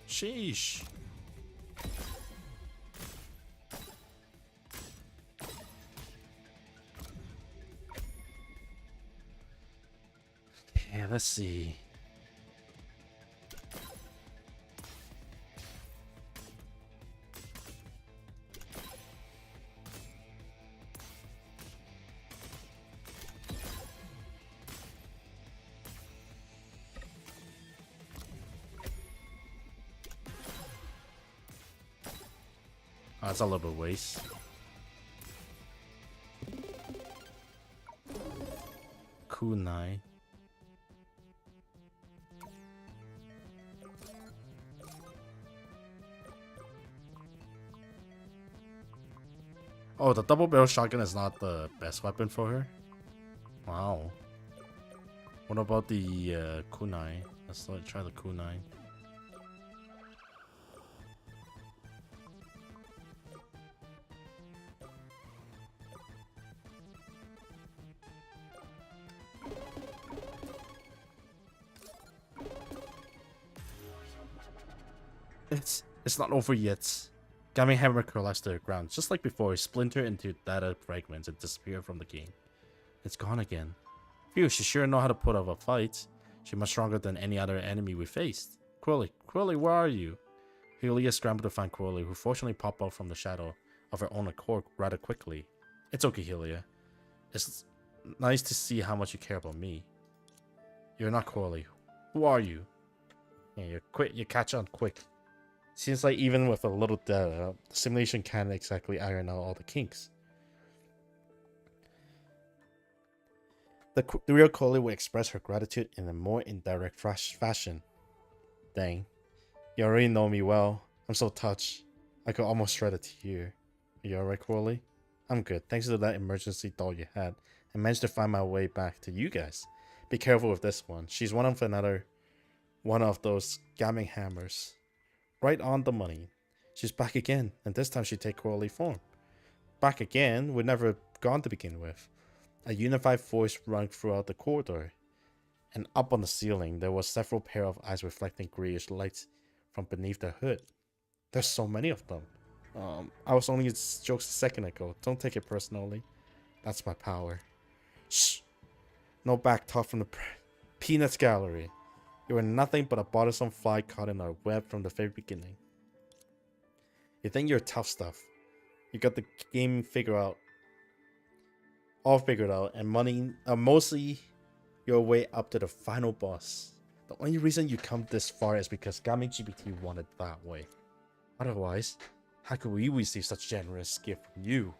Sheesh. Yeah, let's see. Oh, that's a little bit waste. Kunai. Oh, the double barrel shotgun is not the best weapon for her? Wow. What about the kunai? Let's try the kunai. It's not over yet. Gaming Hammer collapsed to the ground. Just like before, it splintered into data fragments and disappeared from the game. It's gone again. Phew, she sure know how to put up a fight. She's much stronger than any other enemy we faced. Quilly, where are you? Helia scrambled to find Quilly, who fortunately popped out from the shadow of her own accord rather quickly. It's okay, Helia. It's nice to see how much you care about me. You're not Quilly. Who are you? Yeah, you catch on quick. Seems like even with a little data, the simulation can't exactly iron out all the kinks. The real Coley will express her gratitude in a more indirect fashion. Dang. You already know me well. I'm so touched. I could almost shred a tear. Are you alright, Coley? I'm good. Thanks to that emergency doll you had, I managed to find my way back to you guys. Be careful with this one. She's one of those gaming hammers. Right on the money. She's back again, and this time she take Crowley form. Back again? We're never gone to begin with. A unified voice rang throughout the corridor, and up on the ceiling there was several pair of eyes reflecting grayish lights from beneath the hood. There's so many of them. I was only jokes a second ago. Don't take it personally. That's my power. Shh. No back talk from the Peanuts Gallery. You were nothing but a bothersome fly caught in our web from the very beginning. You think you're tough stuff. You got the game all figured out, and mostly your way up to the final boss. The only reason you come this far is because Gaming GPT wanted that way. Otherwise, how could we receive such generous gift from you?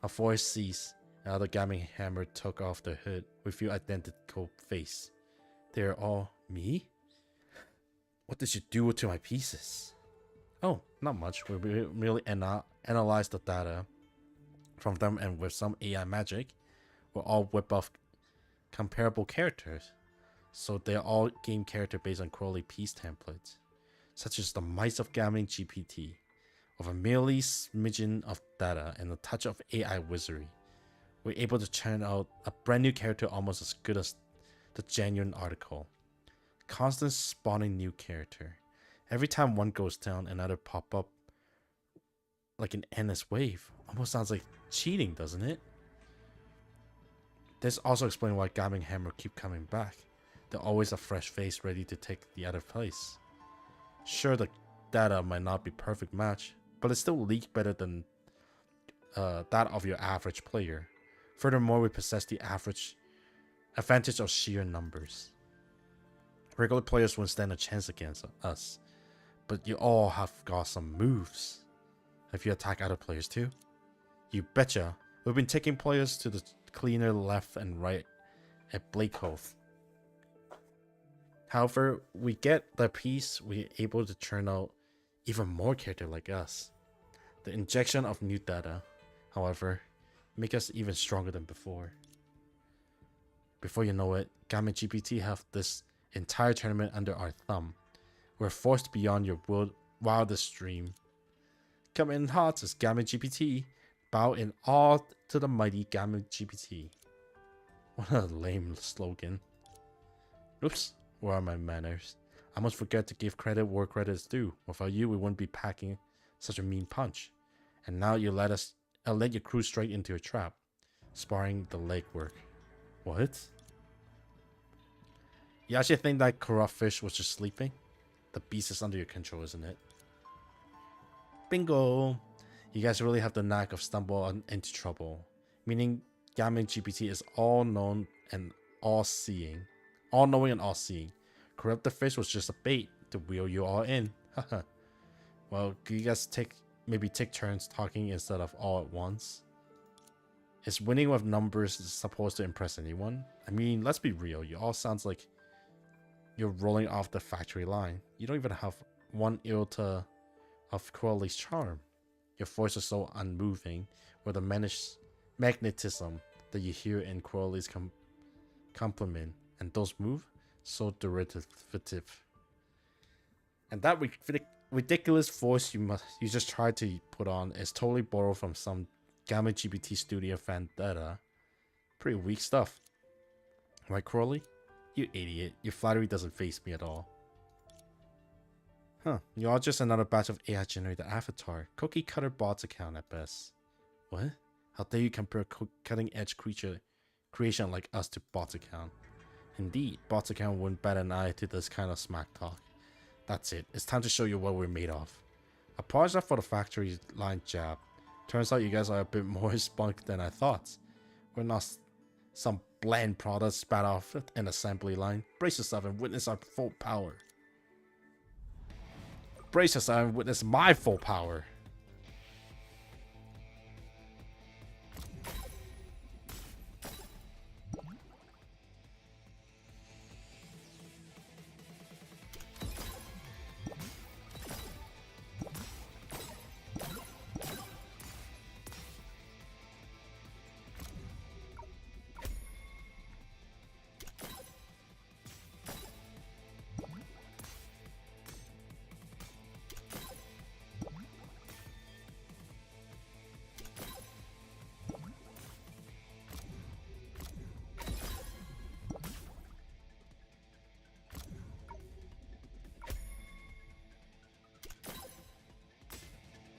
A voice ceased, and the gaming hammer took off the hood with your identical face. They're all me? What did you do to my pieces? Oh, not much. We merely analyzed the data from them, and with some AI magic, we'll all whip off comparable characters. So they're all game character based on Crowley piece templates, such as the Mice of Gaming GPT. With a merely smidgen of data and a touch of AI wizardry, we're able to churn out a brand new character almost as good as the genuine article. Constant spawning new character. Every time one goes down, another pop up like an endless wave. Almost sounds like cheating, doesn't it? This also explains why Gaming Hammer keep coming back. They're always a fresh face ready to take the other place. Sure, the data might not be perfect match, but it's still leaked better than that of your average player. Furthermore, we possess the advantage of sheer numbers. Regular players won't stand a chance against us, but you all have got some moves. Have you attacked other players too? You betcha. We've been taking players to the cleaner left and right at Blake Cove. However, we get the piece, we're able to churn out even more characters like us. The injection of new data, however, make us even stronger than before. Before you know it, Gaming GPT have this entire tournament under our thumb. We're forced beyond your wildest dream. Come in hot as Gaming GPT, bow in awe to the mighty Gaming GPT. What a lame slogan. Oops, where are my manners? I must forget to give credit where credit is due. Without you, we wouldn't be packing such a mean punch. And now you let your crew straight into a trap, sparring the legwork. What? You actually think that corrupt fish was just sleeping? The beast is under your control, isn't it? Bingo! You guys really have the knack of stumble into trouble. Meaning, Gaming GPT is all known and all-seeing. All-knowing and all-seeing. Corrupt the fish was just a bait to wheel you all in. Haha. Well, could you guys maybe take turns talking instead of all at once? Is winning with numbers supposed to impress anyone? I mean, let's be real. You all sounds like you're rolling off the factory line. You don't even have one iota of Crowley's charm. Your voice is so unmoving with a magnetism that you hear in Crowley's compliment. And those move so derivative. And that ridiculous voice you just tried to put on is totally borrowed from some Gamma GPT studio fan data. Pretty weak stuff. Right, Crowley? You idiot. Your flattery doesn't faze me at all. Huh. You're all just another batch of AI generated avatar. Cookie cutter bots account at best. What? How dare you compare cutting edge creation like us to bots account? Indeed, bots account wouldn't bat an eye to this kind of smack talk. That's it. It's time to show you what we're made of. Apologize for the factory line jab. Turns out you guys are a bit more spunk than I thought. We're not some bland product spat off an assembly line. Brace yourself and witness our full power. Brace yourself and witness my full power.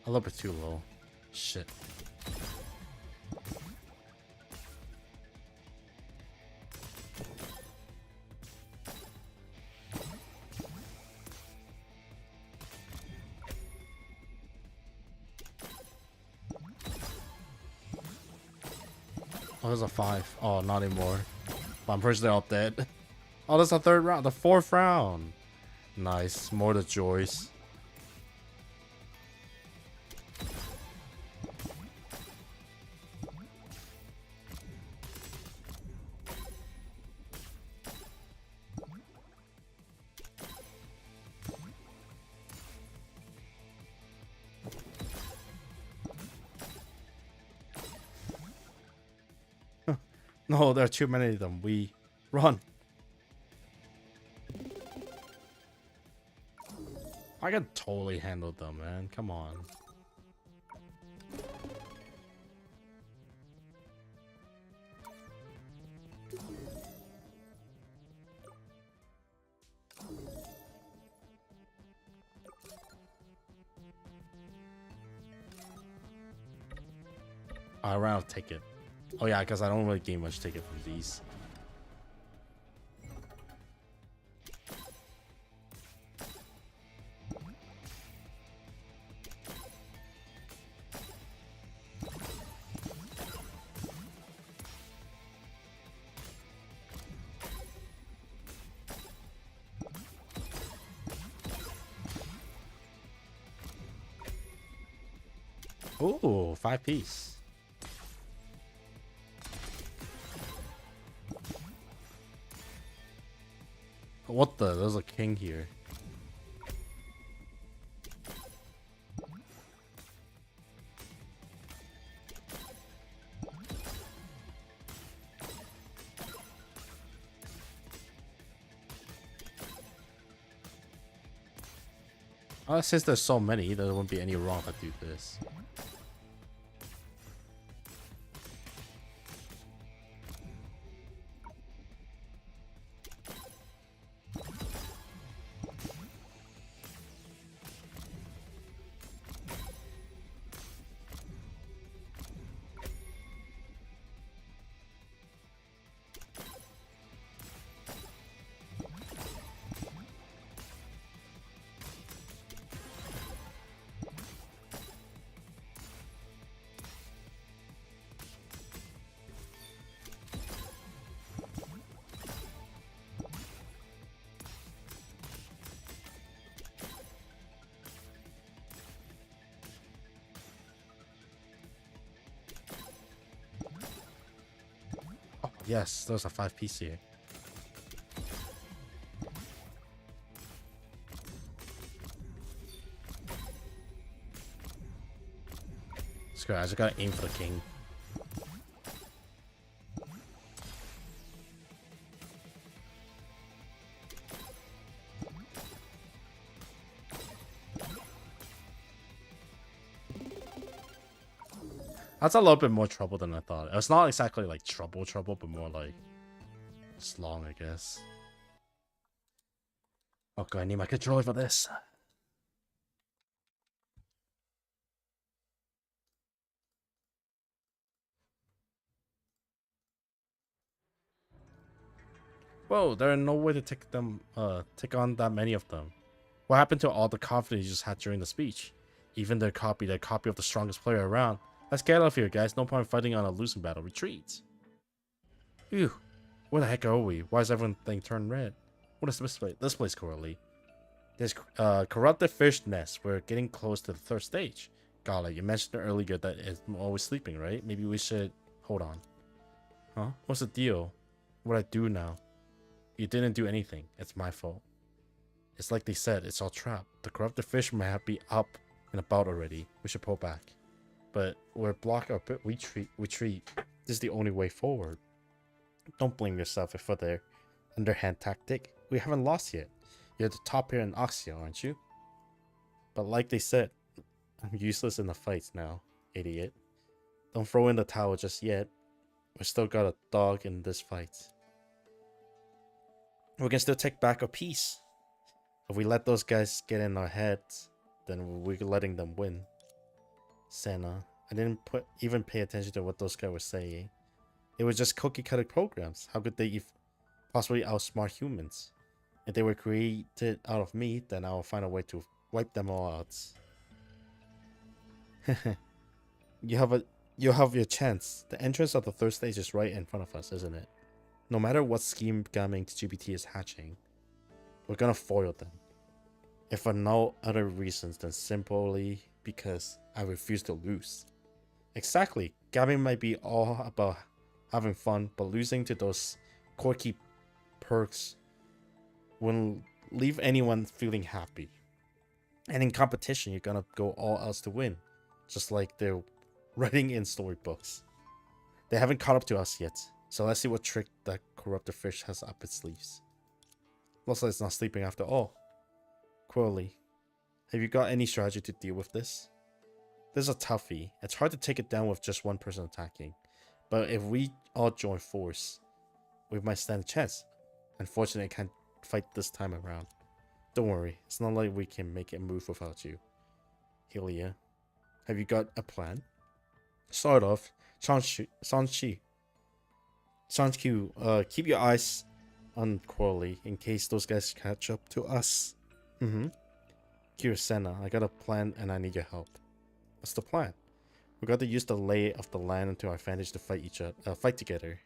A little bit too low. Shit. Oh, there's a 5. Oh, not anymore. But I'm pretty sure they're all dead. Oh, that's the third round. The fourth round. Nice. More the joys. No, there are too many of them. We run. I can totally handle them, man. Come on. I ran out of ticket. Oh yeah, because I don't really gain much ticket from these. Ooh, 5-piece. What the? There's a king here. Since there's so many, there wouldn't be any wrong if I do this. Oh, yes, there's a 5-piece here. Screw it, I just gotta aim for the king. That's a little bit more trouble than I thought. It's not exactly like trouble, but more like it's long, I guess. Okay, I need my controller for this. Whoa, there are no way to take on that many of them. What happened to all the confidence you just had during the speech? Even their copy of the strongest player around. Let's get out of here, guys. No point fighting on a losing battle. Retreat. Ew. Where the heck are we? Why is everything turned red? What is this place, Coralie? There's corrupted fish nest. We're getting close to the third stage. Golly, you mentioned earlier that it's always sleeping, right? Maybe we should... Hold on. Huh? What's the deal? What I do now? You didn't do anything. It's my fault. It's like they said, it's all trapped. The corrupted fish might be up and about already. We should pull back. But we're blocked up. Retreat. This is the only way forward. Don't blame yourself for their underhand tactic. We haven't lost yet. You're the top here in Oxia, aren't you? But like they said, I'm useless in the fights now, idiot. Don't throw in the towel just yet. We still got a dog in this fight. We can still take back a piece. If we let those guys get in our heads, then we're letting them win. Senna, I didn't even pay attention to what those guys were saying. It was just cookie-cutter programs. How could they possibly outsmart humans? If they were created out of me, then I'll find a way to wipe them all out. You'll have your chance. The entrance of the third stage is right in front of us, isn't it? No matter what scheme gaming GPT is hatching, we're gonna foil them. If for no other reasons than simply because I refuse to lose. Exactly, gaming might be all about having fun, but losing to those quirky perks wouldn't leave anyone feeling happy. And in competition, you're gonna go all else to win, just like they're writing in storybooks. They haven't caught up to us yet, so let's see what trick that corrupted fish has up its sleeves. Looks like it's not sleeping after all. Quirly, have you got any strategy to deal with this? This is a toughie. It's hard to take it down with just one person attacking, but if we all join force, we might stand a chance. Unfortunately, I can't fight this time around. Don't worry, it's not like we can make a move without you. Helia, have you got a plan? Sort of. Sanchi, keep your eyes on Quirly in case those guys catch up to us. Kirasena, I got a plan and I need your help. What's the plan? We got to use the lay of the land to our advantage to fight together.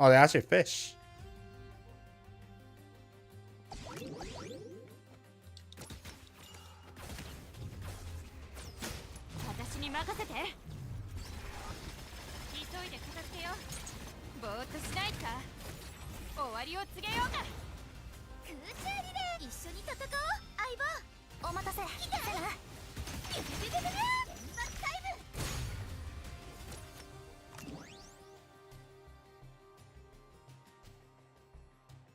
Oh, they're actually fish.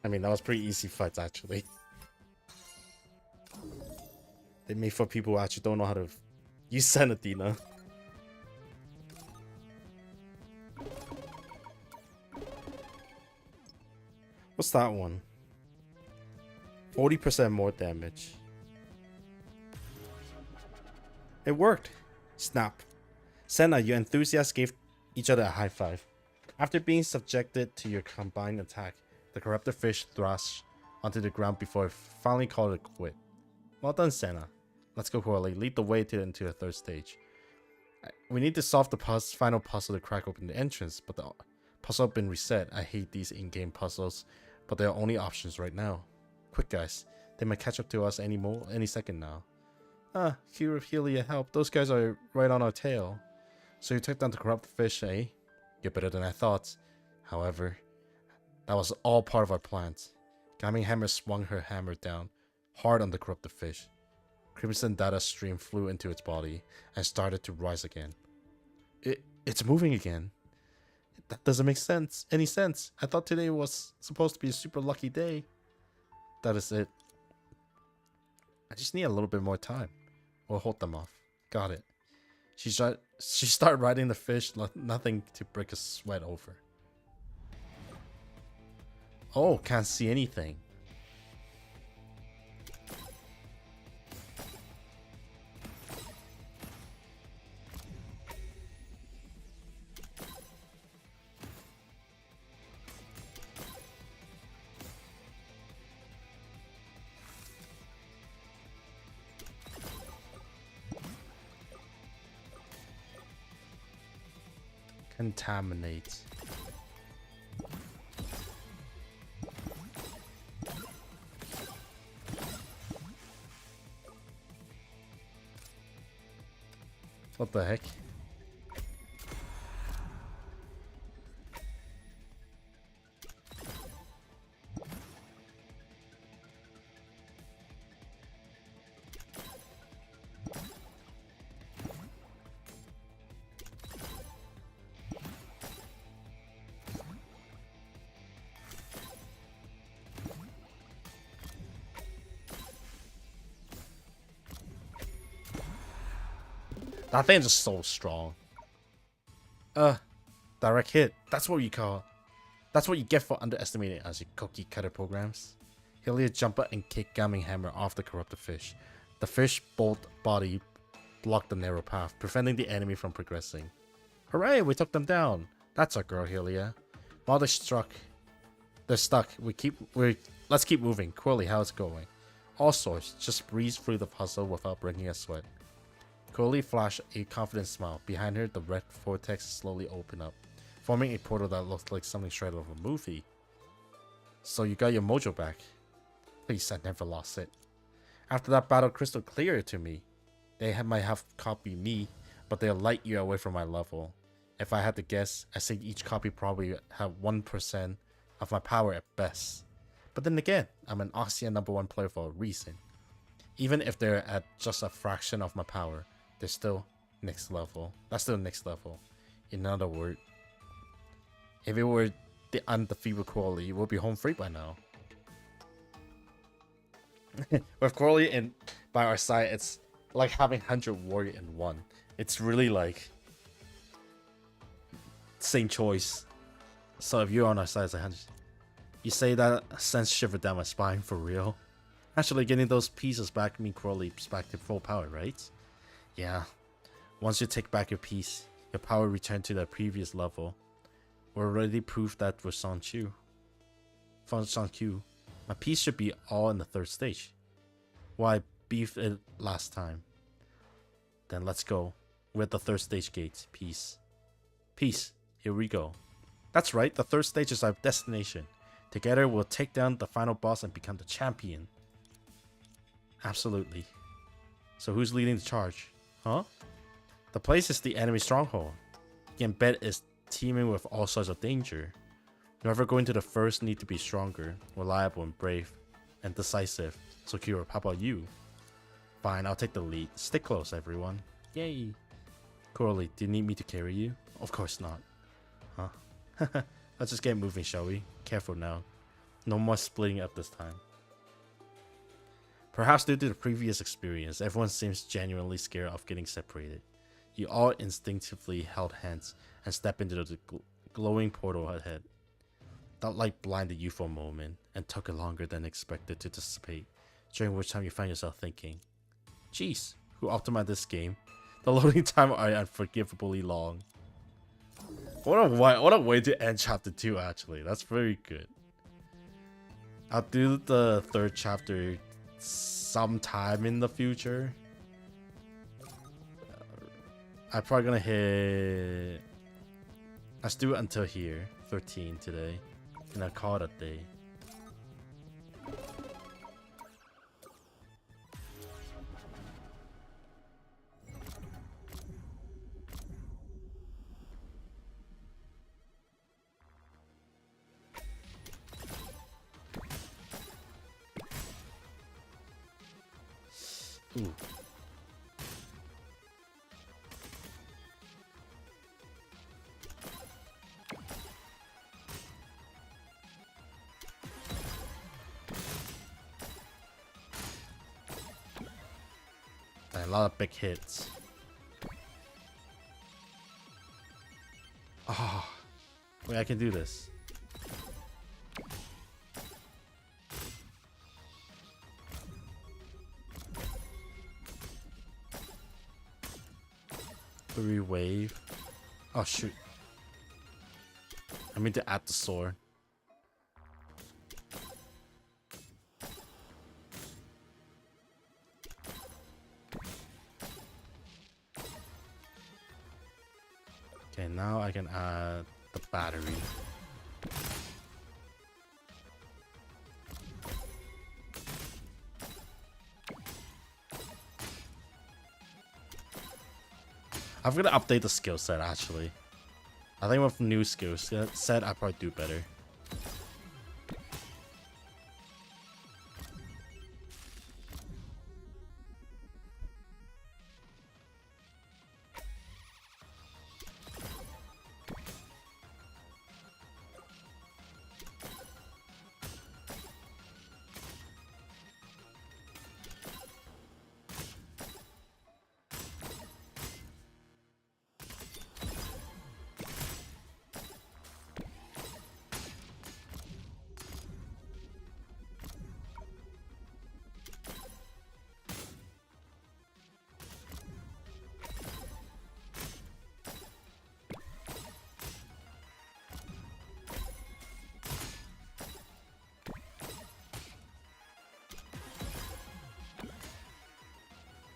I mean, that was pretty easy fights, actually. They made for people who actually don't know how to use Senadina. What's that one? 40% more damage. It worked! Snap. Senna, you enthusiasts gave each other a high five. After being subjected to your combined attack, the corrupted fish thrashed onto the ground before it finally called it quit. Well done, Senna. Let's go, Quirly. Lead the way into the third stage. We need to solve the final puzzle to crack open the entrance, but the puzzle has been reset. I hate these in-game puzzles, but they're only options right now. Quick, guys. They might catch up to us any second now. Ah, Helia, help. Those guys are right on our tail. So you took down the corrupted fish, eh? You're better than I thought. However, that was all part of our plans. Gaming Hammer swung her hammer down, hard on the corrupted fish. Crimson data stream flew into its body and started to rise again. It's moving again. That doesn't make any sense. I thought today was supposed to be a super lucky day. That is it. I just need a little bit more time. We'll hold them off. Got it. She started riding the fish, nothing to break a sweat over. Oh, can't see anything. Contaminate. What the heck? That thing's just so strong. Direct hit. That's what you call. That's what you get for underestimating us, you cookie cutter programs. Hylia jumper and kick Gaming Hammer off the corrupted fish. The fish bolt body blocked the narrow path, preventing the enemy from progressing. Hooray, we took them down. That's our girl, Hylia. While they're stuck. Let's keep moving. Quirly, how's it going? All sorts. Just breeze through the puzzle without breaking a sweat. Quirly flashed a confident smile. Behind her, the red vortex slowly opened up, forming a portal that looked like something straight out of a movie. So you got your mojo back. Please, I never lost it. After that battle, crystal clear to me. They might have copied me, but they're light year away from my level. If I had to guess, I think each copy probably have 1% of my power at best. But then again, I'm an Oxia #1 player for a reason. Even if they're at just a fraction of my power, they're still next level. That's still next level. In other words, if it were the undefeated Quirly, it would be home free by now. With Quirly by our side, it's like having 100 warrior in one. It's really like same choice. So if you're on our side, it's like 100. You say that sends shiver down my spine for real. Actually, getting those pieces back mean Quirly's back to full power, right? Yeah. Once you take back your piece, your power returned to the previous level. We already proved that with Sanchu. My piece should be all in the 3rd stage. Well, I beefed it last time. Then let's go. We're at the 3rd stage gate. Peace. Peace. Here we go. That's right, the 3rd stage is our destination. Together, we'll take down the final boss and become the champion. Absolutely. So who's leading the charge? Huh? The place is the enemy stronghold. You can bet it's teeming with all sorts of danger. Whoever going to the first need to be stronger, reliable, and brave, and decisive. So Kira, how about you? Fine, I'll take the lead. Stick close, everyone. Yay! Quirly, do you need me to carry you? Of course not. Huh? Let's just get moving, shall we? Careful now. No more splitting up this time. Perhaps due to the previous experience, everyone seems genuinely scared of getting separated. You all instinctively held hands and stepped into the glowing portal ahead. That light blinded you for a moment and took it longer than expected to dissipate, during which time you find yourself thinking, "Jeez, who optimized this game? The loading time are unforgivably long." What a way to end chapter 2, actually. That's very good. I'll do the 3rd chapter sometime in the future. I'm probably gonna hit... Let's do it until here. 13 today. And I'll call it a day. Ooh. A lot of big hits. Oh, wait, I can do this. Wave. Oh shoot. I mean to add the sword. Okay, now I can add the battery. I'm gonna update the skill set actually. I think with new skill set, I probably do better.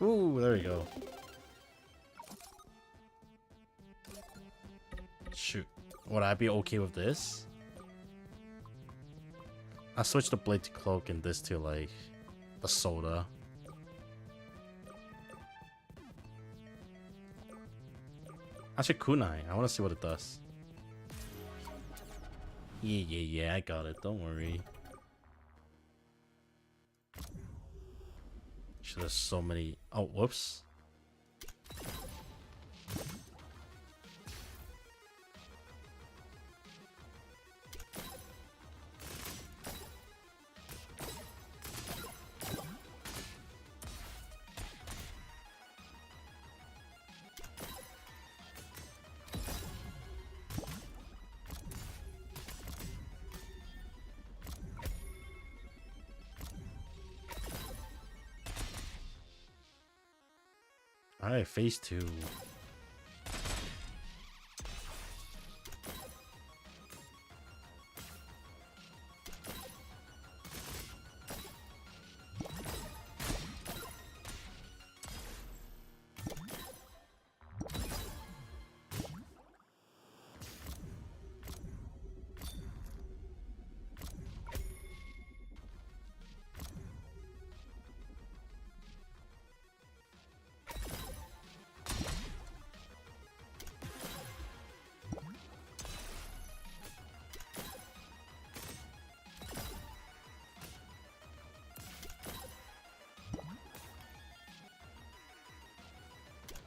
Ooh, there we go. Shoot. Would I be okay with this? I switched the blade to cloak and this to like a soda. Actually, kunai. I want to see what it does. Yeah, I got it. Don't worry. Shit, there's so many. Oh, whoops. Alright, phase 2.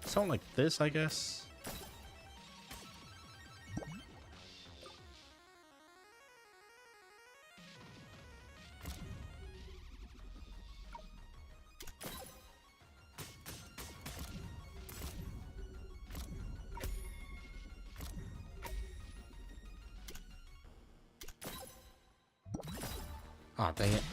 Something like this, I guess. Ah, dang it.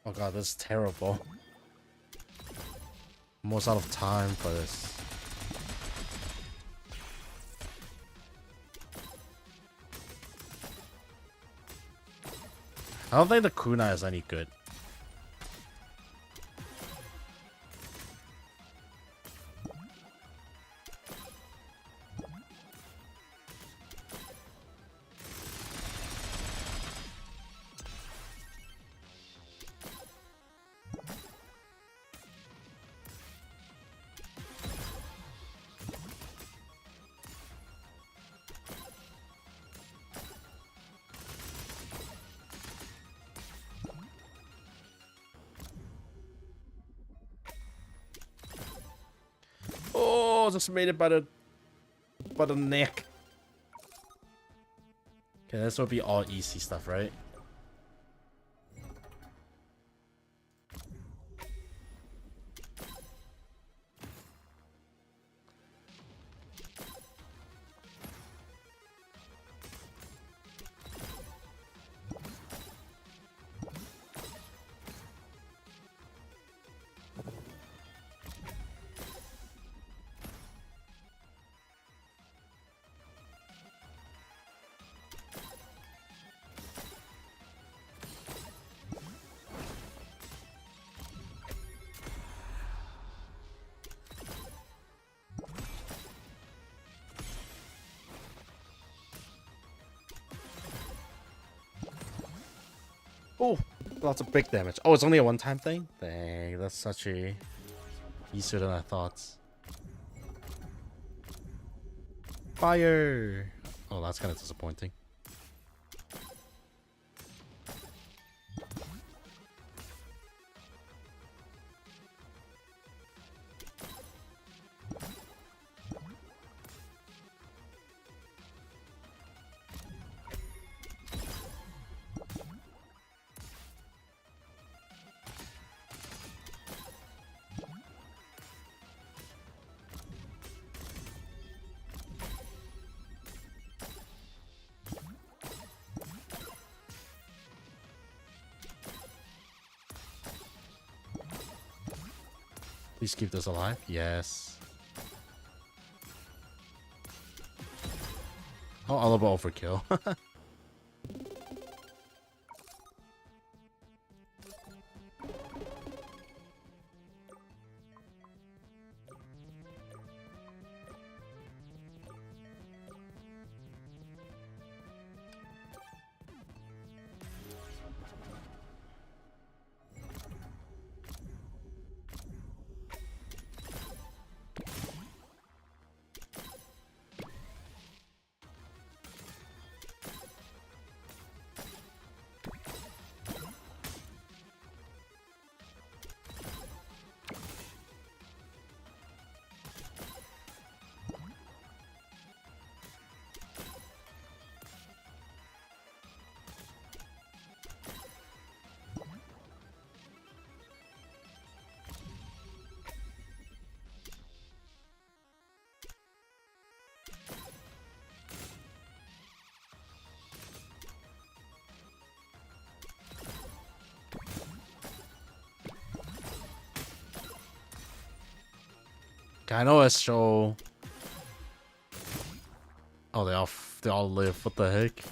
Oh god, this is terrible. Almost out of time for this. I don't think the kunai is any good. Oh, just made it by the neck. Okay, this will be all easy stuff, right? Oh, lots of big damage. Oh, it's only a one-time thing? Dang, that's such a... easier than I thought. Fire! Oh, that's kind of disappointing. Please keep this alive. Yes. Oh, all about overkill. I know it's so. Oh, they all live. What the heck?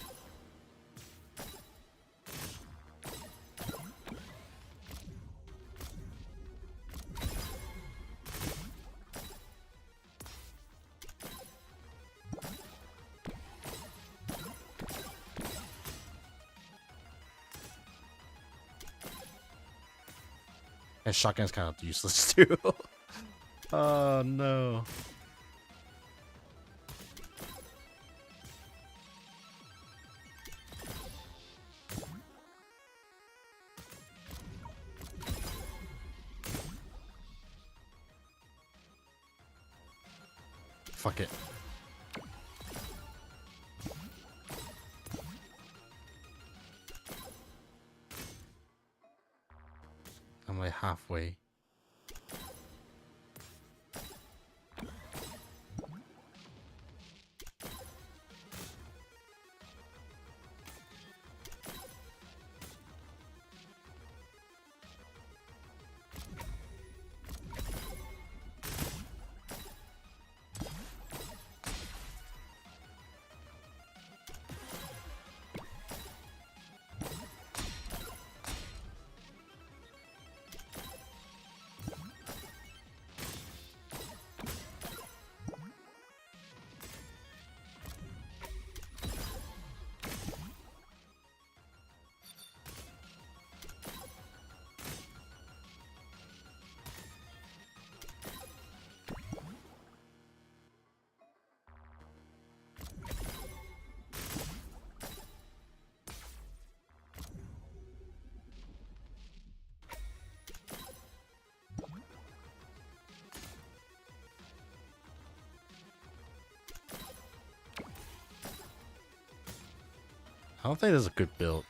And shotgun's kind of useless too. Oh no. Fuck it. I'm like halfway. I don't think there's a good build.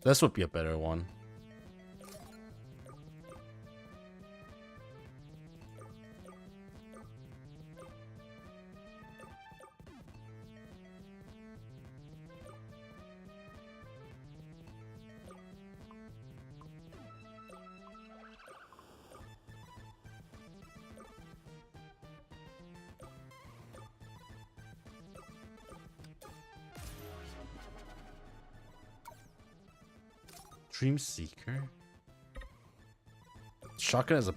This would be a better one. Dream Seeker. Shotgun is a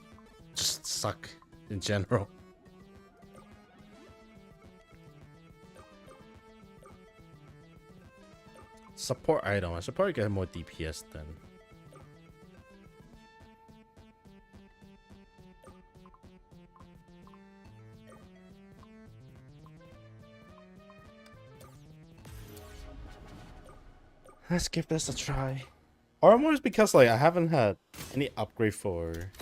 just suck in general. Support item. I should probably get more DPS then. Let's give this a try. Armor is because like I haven't had any upgrade for.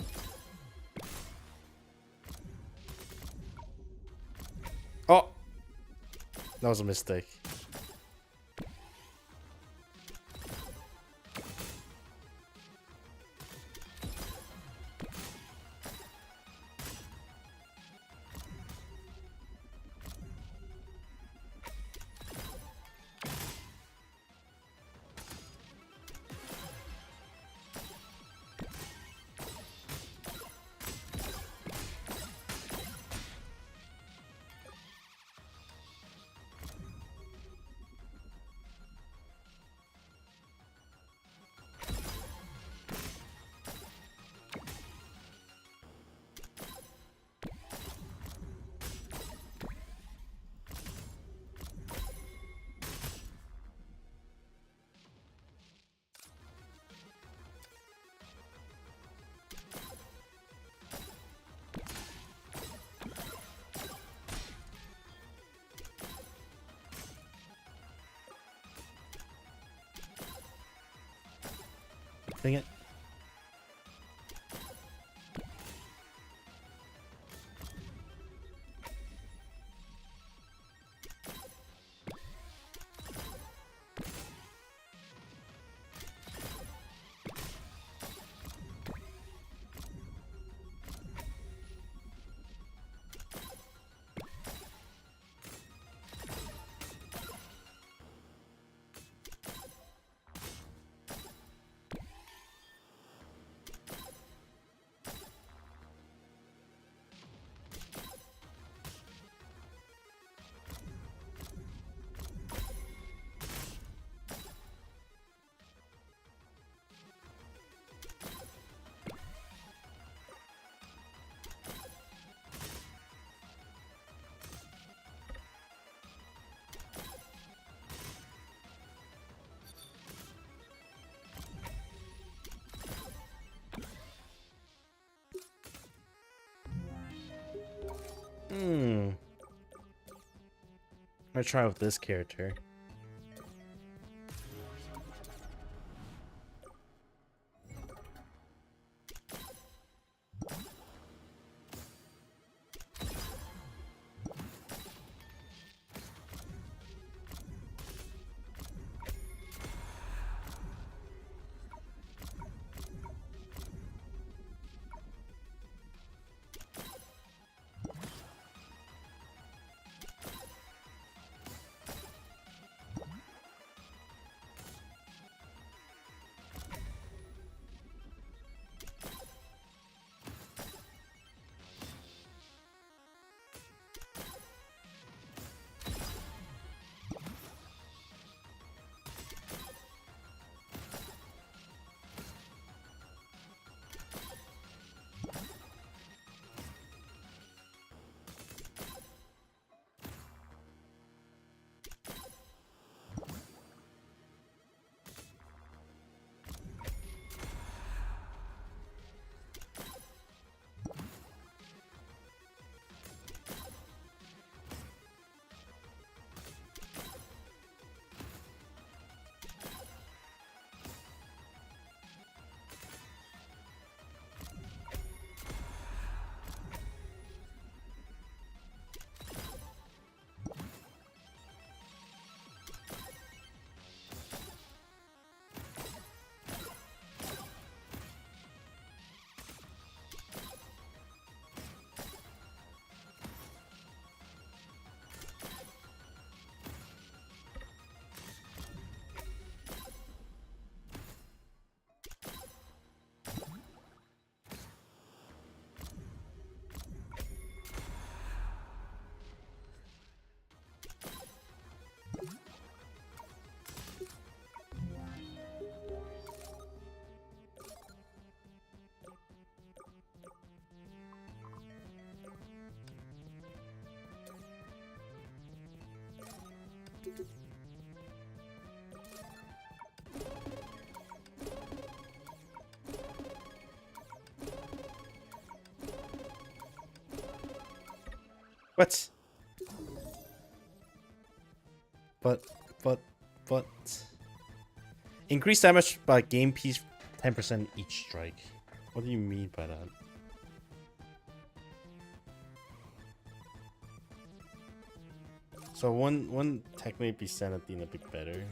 Oh, that was a mistake. Dang it. I'm gonna try with this character. What? But increase damage by game piece 10% each strike. What do you mean by that? So one technically be Sanadine a bit better.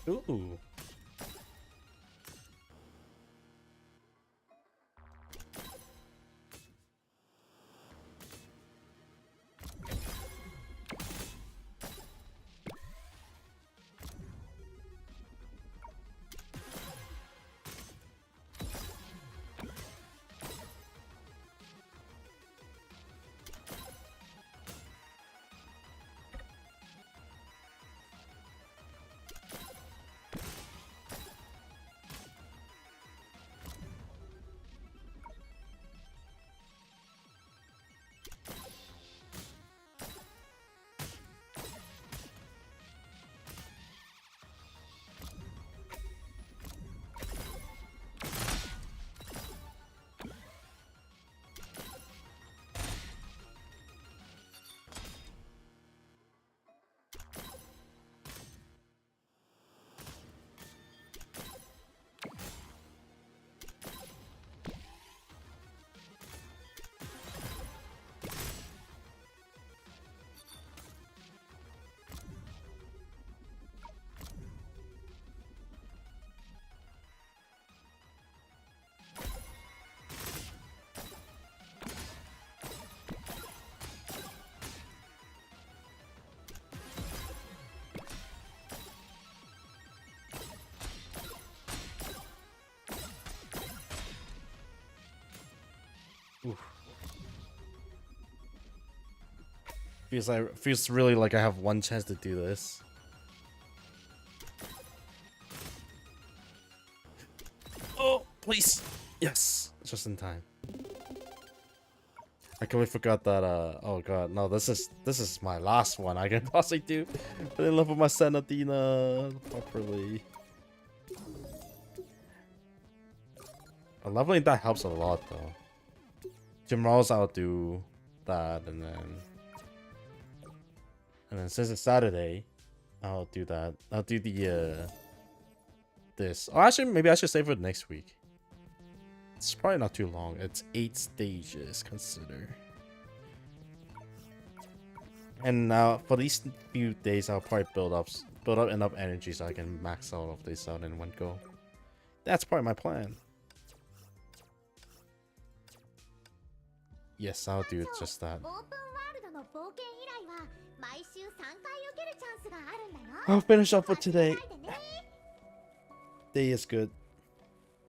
Ooh. Oof. Feels really like I have one chance to do this. Oh, please. Yes, just in time. I completely forgot that oh god, no, this is my last one I can possibly do. I didn't level my Sanadina properly. But leveling that helps a lot though. Tomorrow's I'll do that, and then since it's Saturday, I'll do that. I'll do the this. Oh, actually, maybe I should save it next week. It's probably not too long. It's 8 stages, consider. And now for these few days, I'll probably build up enough energy so I can max all of this out in one go. That's probably my plan. Yes, I'll do just that. I'll finish up for today. Day is good.